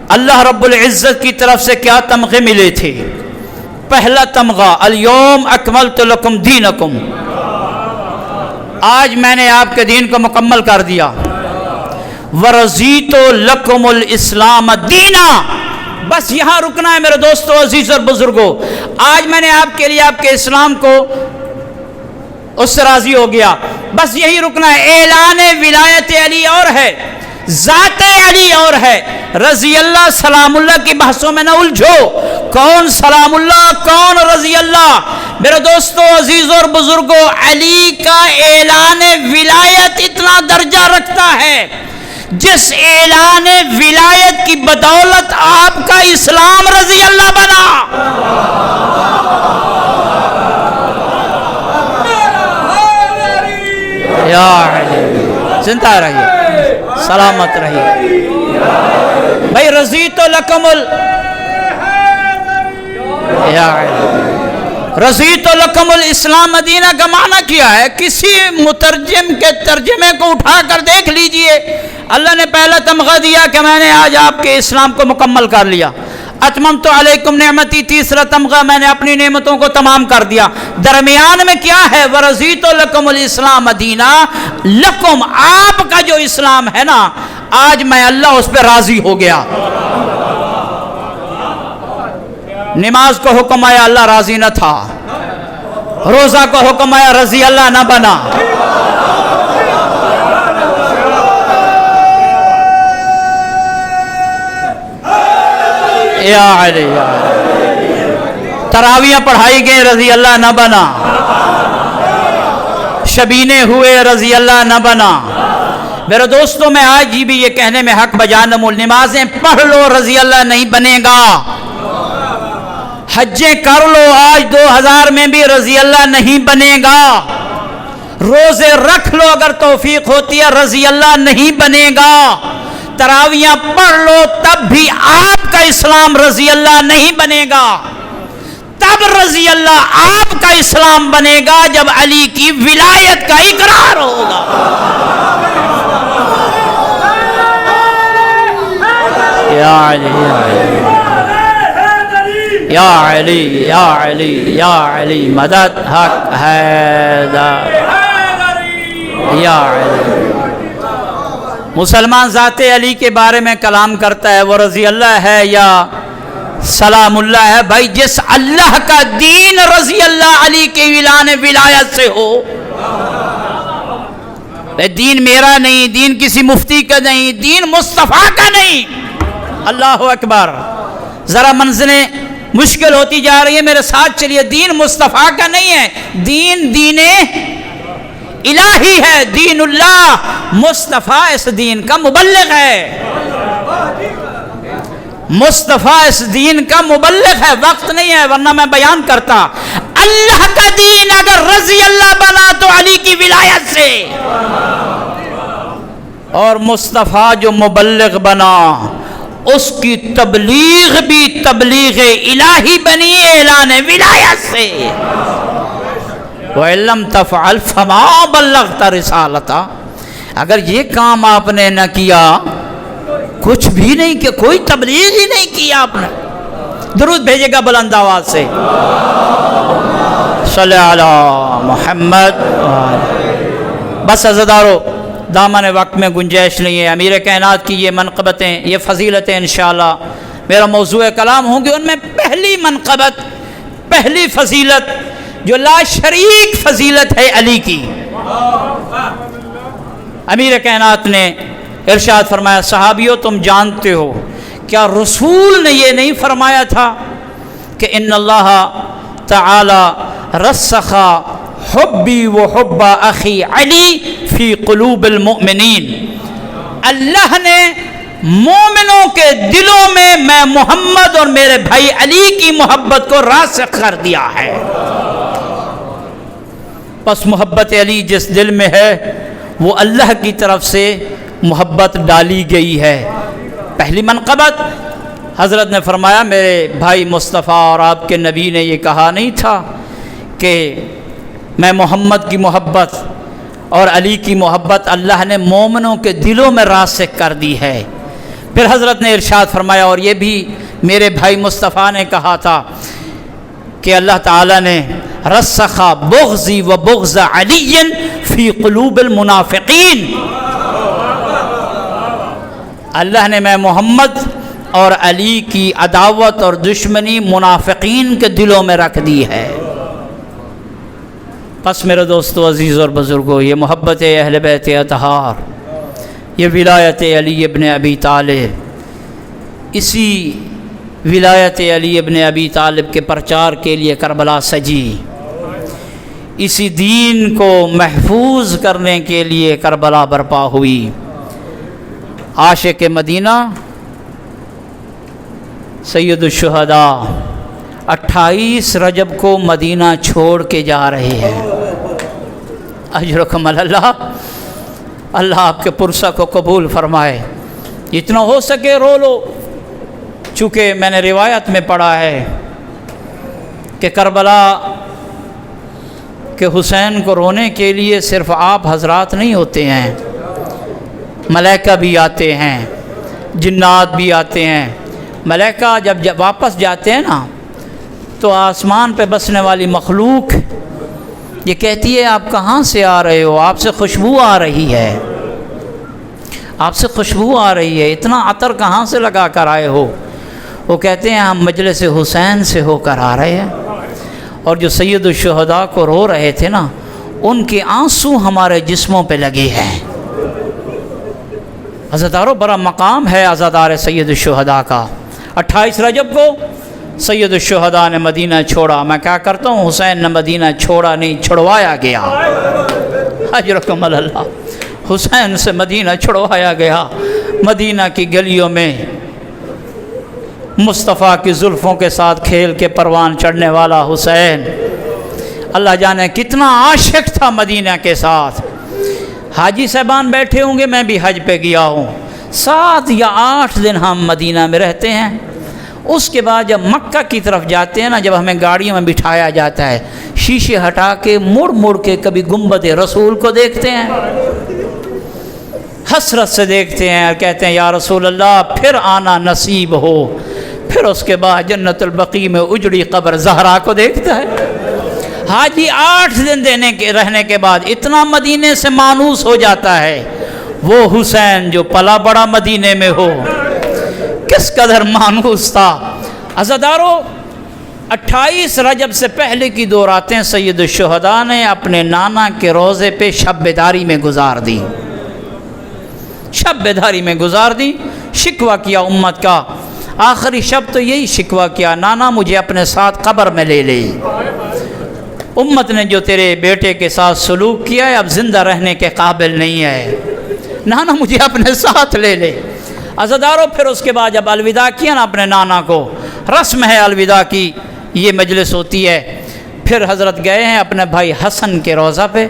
اللہ رب العزت کی طرف سے کیا تمغے ملے تھے؟ پہلا تمغہ الیوم اکملت لکم دینکم، آج میں نے آپ کے دین کو مکمل کر دیا۔ ورضیت لکم الاسلام دینا، بس یہاں رکنا ہے میرے دوستو عزیز اور بزرگوں۔ آج میں نے آپ کے لیے آپ کے اسلام کو اس سے راضی ہو گیا، بس یہی رکنا ہے۔ اعلان ولایت علی اور ہے، ذات علی اور ہے، رضی اللہ سلام اللہ کی بحثوں میں نہ الجھو، کون سلام اللہ کون رضی اللہ۔ میرے دوستو عزیز اور بزرگوں، علی کا اعلان ولایت اتنا درجہ رکھتا ہے جس اعلان ولایت کی بدولت آپ کا اسلام رضی اللہ بنا۔ یا علی، زندہ رہیے، سلامت رہیے بھائی۔ رضیت لکم یا علی، رضیت لکم الاسلام مدینہ کا معنی کیا ہے؟ کسی مترجم کے ترجمے کو اٹھا کر دیکھ لیجئے، اللہ نے پہلا تمغہ دیا کہ میں نے آج آپ کے اسلام کو مکمل کر لیا۔ اتممت علیکم نعمتی، تیسرا تمغہ میں نے اپنی نعمتوں کو تمام کر دیا۔ درمیان میں کیا ہے؟ ورضیت لکم الاسلام دینہ، لکم آپ کا جو اسلام ہے نا، آج میں اللہ اس پہ راضی ہو گیا۔ نماز کو حکم آیا، اللہ راضی نہ تھا۔ روزہ کو حکم آیا رضی اللہ نہ بنا. یا علی تراویاں پڑھائی گئیں رضی اللہ نہ بنا. شبینے ہوئے رضی اللہ نہ بنا. میرے دوستوں میں آج بھی یہ کہنے میں حق بجانم نمازیں پڑھ لو رضی اللہ نہیں بنے گا. حجیں کر لو آج 2000 میں بھی رضی اللہ نہیں بنے گا. روزے رکھ لو اگر توفیق ہوتی ہے رضی اللہ نہیں بنے گا. تراویاں پڑھ لو تب بھی آپ کا اسلام رضی اللہ نہیں بنے گا. تب رضی اللہ آپ کا اسلام بنے گا جب علی کی ولایت کا اقرار ہوگا. یا علی یا علی یا علی یا علی مدد حق حیدر یا علی. مسلمان ذات علی کے بارے میں کلام کرتا ہے وہ رضی اللہ ہے یا سلام اللہ ہے. بھائی جس اللہ کا دین رضی اللہ علی کے اعلان ولایت سے ہو. دین میرا نہیں, دین کسی مفتی کا نہیں, دین مصطفیٰ کا نہیں. اللہ اکبر. ذرا منزلیں مشکل ہوتی جا رہی ہے میرے ساتھ چلیے. دین مصطفیٰ کا نہیں ہے, دین الہی ہے. دین اللہ. مصطفیٰ اس دین کا مبلغ ہے. مصطفیٰ اس دین کا مبلغ ہے. وقت نہیں ہے ورنہ میں بیان کرتا. اللہ کا دین اگر رضی اللہ بنا تو علی کی ولایت سے, اور مصطفیٰ جو مبلغ بنا اس کی تبلیغ بھی تبلیغ الہی بنی اعلان ولایت سے. وَإِن لَّمْ تَفْعَلْ فَمَا بَلَّغْتَ رِسَالَتَهُ. اگر یہ کام آپ نے نہ کیا, کچھ بھی نہیں کیا, کوئی تبلیغ ہی نہیں کیا آپ نے. درود بھیجے گا بلند آواز سے صلی علی محمد. بس عزیزدارو دامن وقت میں گنجائش نہیں ہے. امیر کائنات کی یہ منقبتیں, یہ فضیلتیں انشاءاللہ میرا موضوع کلام ہوں گے. ان میں پہلی منقبت, پہلی فضیلت جو لا شریک فضیلت ہے علی کی. امیر کائنات نے ارشاد فرمایا صحابیوں تم جانتے ہو کیا رسول نے یہ نہیں فرمایا تھا کہ ان اللہ تعالی رسخ حبی و حب اخی علی فی قلوب المؤمنین. اللہ نے مومنوں کے دلوں میں محمد اور میرے بھائی علی کی محبت کو راسخ کر دیا ہے. پس محبت علی جس دل میں ہے وہ اللہ کی طرف سے محبت ڈالی گئی ہے. پہلی منقبت حضرت نے فرمایا میرے بھائی مصطفیٰ اور آپ کے نبی نے یہ کہا نہیں تھا کہ میں محمد کی محبت اور علی کی محبت اللہ نے مومنوں کے دلوں میں راسخ کر دی ہے. پھر حضرت نے ارشاد فرمایا اور یہ بھی میرے بھائی مصطفیٰ نے کہا تھا کہ اللہ تعالیٰ نے رسخ بغضی و بغض علی فی قلوب المنافقین. اللہ نے میں محمد اور علی کی عداوت اور دشمنی منافقین کے دلوں میں رکھ دی ہے. پس میرے دوستو عزیز اور بزرگوں, یہ محبت اہل بیت اطہار, یہ ولایت علی ابن ابی طالب, اسی ولایت علی ابن ابی طالب کے پرچار کے لیے کربلا سجی, اسی دین کو محفوظ کرنے کے لیے کربلا برپا ہوئی. عاشق مدینہ سید الشہداء 28 رجب کو مدینہ چھوڑ کے جا رہے ہیں. اجرکم اللہ, اللہ آپ کے پرسہ کو قبول فرمائے. جتنا ہو سکے رو لو, چونکہ میں نے روایت میں پڑھا ہے کہ کربلا کہ حسین کو رونے کے لیے صرف آپ حضرات نہیں ہوتے ہیں, ملائکہ بھی آتے ہیں, جنات بھی آتے ہیں. ملائکہ جب واپس جاتے ہیں نا تو آسمان پہ بسنے والی مخلوق یہ کہتی ہے آپ کہاں سے آ رہے ہو, آپ سے خوشبو آ رہی ہے, آپ سے خوشبو آ رہی ہے, اتنا عطر کہاں سے لگا کر آئے ہو. وہ کہتے ہیں ہم مجلس حسین سے ہو کر آ رہے ہیں. اور جو سید الشہداء کو رو رہے تھے نا، ان کے آنسو ہمارے جسموں پہ لگے ہیں۔ عزادارو، بڑا مقام ہے عزادار سید الشہداء کا۔ 28 رجب کو سید الشہداء نے مدینہ چھوڑا۔ میں کیا کرتا ہوں، حسین نے مدینہ چھوڑا نہیں، چھڑوایا گیا۔ اجرکم اللہ، حسین سے مدینہ چھڑوایا گیا۔ مدینہ کی گلیوں میں مصطفیٰ کی زلفوں کے ساتھ کھیل کے پروان چڑھنے والا حسین، اللہ جانے کتنا عاشق تھا مدینہ کے ساتھ۔ حاجی صاحبان بیٹھے ہوں گے، میں بھی حج پہ گیا ہوں، 7 یا 8 دن ہم مدینہ میں رہتے ہیں۔ اس کے بعد جب مکہ کی طرف جاتے ہیں نا، جب ہمیں گاڑیوں میں بٹھایا جاتا ہے، شیشے ہٹا کے مڑ مڑ کے کبھی گنبد رسول کو دیکھتے ہیں، حسرت سے دیکھتے ہیں اور کہتے ہیں یا رسول اللہ پھر آنا نصیب ہو۔ پھر اس کے بعد جنت البقیع میں اجڑی قبر زہرا کو دیکھتا ہے۔ حاجی 8 دن رہنے کے بعد اتنا مدینے سے مانوس ہو جاتا ہے۔ وہ حسین جو پلا بڑا مدینے میں ہو، کس قدر مانوس تھا۔ عزادارو، 28 رجب سے پہلے کی 2 راتیں سید الشہداء نے اپنے نانا کے روضے پہ شب بیداری میں گزار دی۔ شب بیداری میں گزار دی، شکوہ کیا امت کا۔ آخری شب تو یہی شکوہ کیا، نانا مجھے اپنے ساتھ قبر میں لے لے۔ امت نے جو تیرے بیٹے کے ساتھ سلوک کیا ہے اب زندہ رہنے کے قابل نہیں ہے، نانا مجھے اپنے ساتھ لے لے۔ عزادارو، پھر اس کے بعد جب الوداع کیا نا اپنے نانا کو، رسم ہے الوداع کی، یہ مجلس ہوتی ہے۔ پھر حضرت گئے ہیں اپنے بھائی حسن کے روضہ پہ،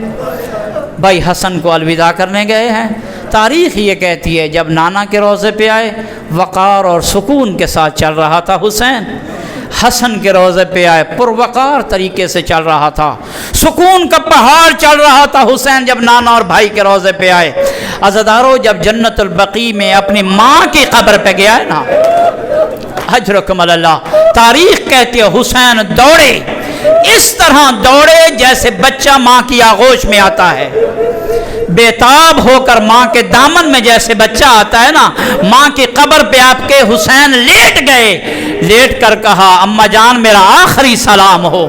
بھائی حسن کو الوداع کرنے گئے ہیں۔ تاریخ یہ کہتی ہے جب نانا کے روضے پہ آئے، وقار اور سکون کے ساتھ چل رہا تھا حسین۔ حسن کے روضے پہ آئے، پروقار طریقے سے چل رہا تھا، سکون کا پہاڑ چل رہا تھا حسین جب نانا اور بھائی کے روضے پہ آئے۔ عزادارو، جب جنت البقیع میں اپنی ماں کی قبر پہ گیا ہے نا، اجرکم اللہ، تاریخ کہتی ہے حسین دوڑے، اس طرح دوڑے جیسے بچہ ماں کی آغوش میں آتا ہے، بےتاب ہو کر ماں کے دامن میں جیسے بچہ آتا ہے نا، ماں کی قبر پہ آپ کے حسین لیٹ گئے، لیٹ کر کہا اماں جان میرا آخری سلام ہو۔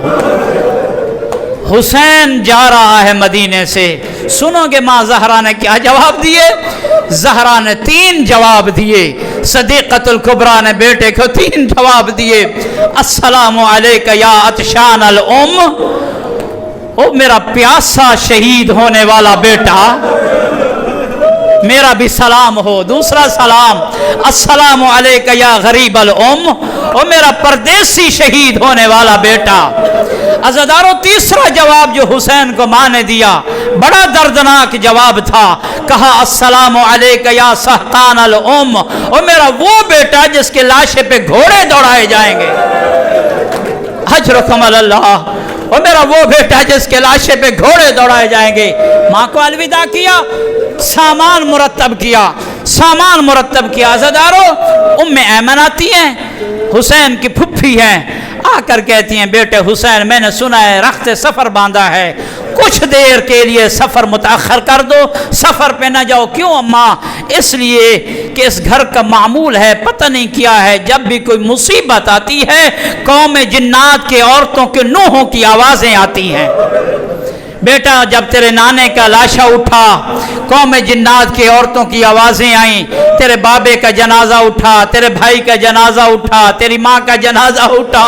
حسین جا رہا ہے مدینے سے، سنو گے ماں زہرا نے کیا جواب دیے؟ زہرا نے 3 جواب دیے، صدیقۃ الکبریٰ نے بیٹے کو 3 جواب دیے۔ السلام علیک یا عطشان الام، او میرا پیاسا شہید ہونے والا بیٹا، میرا بھی سلام ہو۔ دوسرا سلام، السلام علیک یا غریب الام، او میرا پردیسی شہید ہونے والا بیٹا۔ عزادارو، تیسرا جواب جو حسین کو ماں نے دیا بڑا دردناک جواب تھا، کہا السلام علیک یا سحقان الام، او میرا وہ بیٹا جس کے لاشے پہ گھوڑے دوڑائے جائیں گے، اجرکم اللہ، اور میرا وہ بیٹا جس کے لاشے پہ گھوڑے دوڑائے جائیں گے۔ ماں کو الوداع کیا، سامان مرتب کیا، سامان مرتب کیا۔ عزادارو، ام ایمن آتی ہیں، حسین کی پھپھی ہیں، آ کر کہتی ہیں بیٹے حسین میں نے سنا ہے رخت سفر باندھا ہے، کچھ دیر کے لیے سفر متاخر کر دو، سفر پہ نہ جاؤ۔ کیوں اماں؟ اس لیے کہ اس گھر کا معمول ہے، پتہ نہیں کیا ہے، جب بھی کوئی مصیبت آتی ہے قوم جنات کے عورتوں کے نوحوں کی آوازیں آتی ہیں۔ بیٹا جب تیرے نانے کا لاشا اٹھا قوم جنات کی عورتوں کی آوازیں آئیں، تیرے بابے کا جنازہ اٹھا، تیرے بھائی کا جنازہ اٹھا، تیری ماں کا جنازہ اٹھا،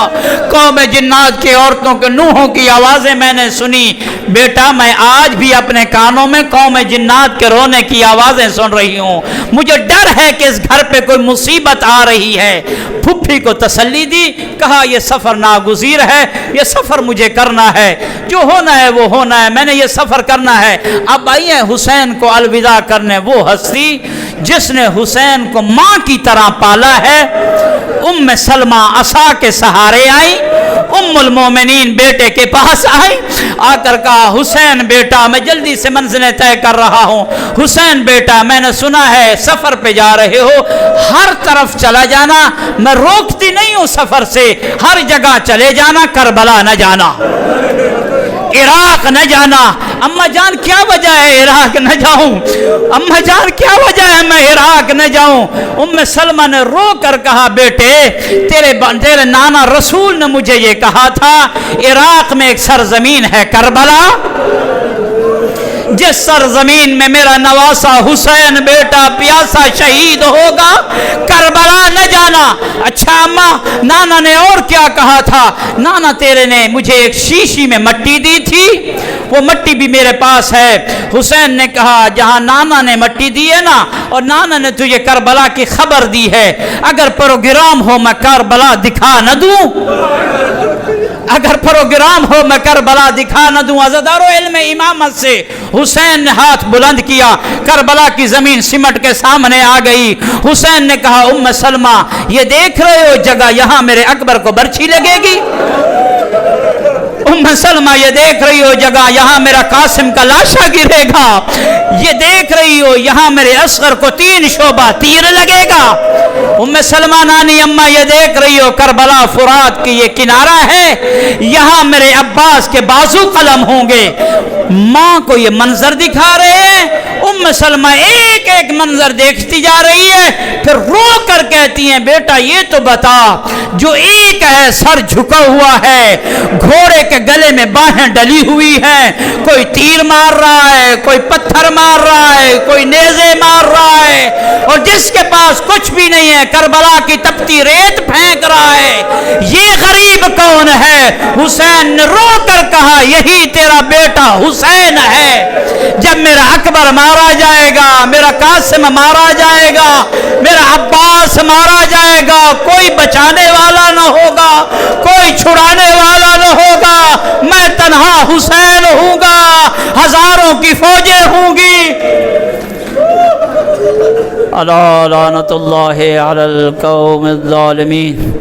قوم جنات کی عورتوں کے نوحوں کی آوازیں میں نے سنی۔ بیٹا میں آج بھی اپنے کانوں میں قوم جنات کے رونے کی آوازیں سن رہی ہوں، مجھے ڈر ہے کہ اس گھر پہ کوئی مصیبت آ رہی ہے۔ پھپھی کو تسلی دی، کہا یہ سفر ناگزیر ہے، یہ سفر مجھے کرنا ہے، جو ہونا ہے وہ ہونا ہے، میں نے یہ سفر کرنا ہے۔ اب آئیے حسین کو الوداع کرنے وہ ہستی جس نے حسین کو ماں کی طرح پالا ہے۔ ام سلمہ عصا کے سہارے آئی، ام المومنین بیٹے کے پاس آئی، آ کر کہا حسین بیٹا میں جلدی سے منزلیں طے کر رہا ہوں، حسین بیٹا میں نے سنا ہے سفر پہ جا رہے ہو، ہر طرف چلا جانا، میں روکتی نہیں ہوں سفر سے، ہر جگہ چلے جانا، کربلا نہ جانا۔ عراق نہ جانا۔ اماں جان کیا وجہ ہے عراق نہ جاؤں؟ اماں جان کیا وجہ ہے میں عراق نہ جاؤں؟ ام سلمہ نے رو کر کہا بیٹے تیرے نانا رسول نے مجھے یہ کہا تھا عراق میں ایک سرزمین ہے کربلا، جس سرزمین میں میرا نواسا حسین بیٹا پیاسا شہید ہوگا کربلا نہ جانا۔ اچھا اماں نانا نے اور کیا کہا تھا؟ نانا تیرے نے مجھے ایک شیشی میں مٹی دی تھی، وہ مٹی بھی میرے پاس ہے۔ حسین نے کہا جہاں نانا نے مٹی دی ہے نا اور نانا نے تجھے کربلا کی خبر دی ہے، اگر پروگرام ہو میں کربلا دکھا نہ دوں؟ اگر پروگرام ہو میں کربلا دکھا نہ دوں؟ عزادارو علم امامت سے حسین نے ہاتھ بلند کیا، کربلا کی زمین سمٹ کے سامنے آ گئی۔ حسین نے کہا ام سلمہ یہ دیکھ رہے ہو جگہ یہاں میرے اکبر کو برچھی لگے گی؟ ام سلمہ یہ دیکھ رہی ہو جگہ یہاں میرا قاسم کا لاشا گرے گا؟ یہ دیکھ رہی ہو یہاں میرے اصغر کو 3 شعبہ تیر لگے گا؟ ام سلمہ نانی اماں یہ دیکھ رہی ہو کربلا فرات کی یہ کنارہ ہے، یہاں میرے عباس کے بازو قلم ہوں گے۔ ماں کو یہ منظر دکھا رہے ہیں، ام سلمہ ایک ایک منظر دیکھتی جا رہی ہے، پھر رو کر کہتی ہیں بیٹا یہ تو بتا جو ایک ہے سر جھکا ہوا ہے، گھوڑے کے گلے میں باہیں ڈلی ہوئی ہیں، کوئی تیر مار رہا ہے، کوئی پتھر مار رہا ہے، کوئی نیزے مار رہا ہے، اور جس کے پاس کچھ بھی نہیں ہے کربلا کی تپتی ریت پھینک رہا ہے، یہ غریب کون ہے؟ حسین نے رو کر کہا یہی تیرا بیٹا حسین ہے۔ جب میرا اکبر مارا جائے گا، میرا قاسم مارا جائے گا، میرا عباس مارا جائے گا، کوئی بچانے والا نہ ہوگا، کوئی چھڑانے والا نہ ہوگا، میں تنہا حسین ہوں گا، ہزاروں کی فوجیں ہوں گی۔ الا لعنت اللہ علی القوم الظالمین۔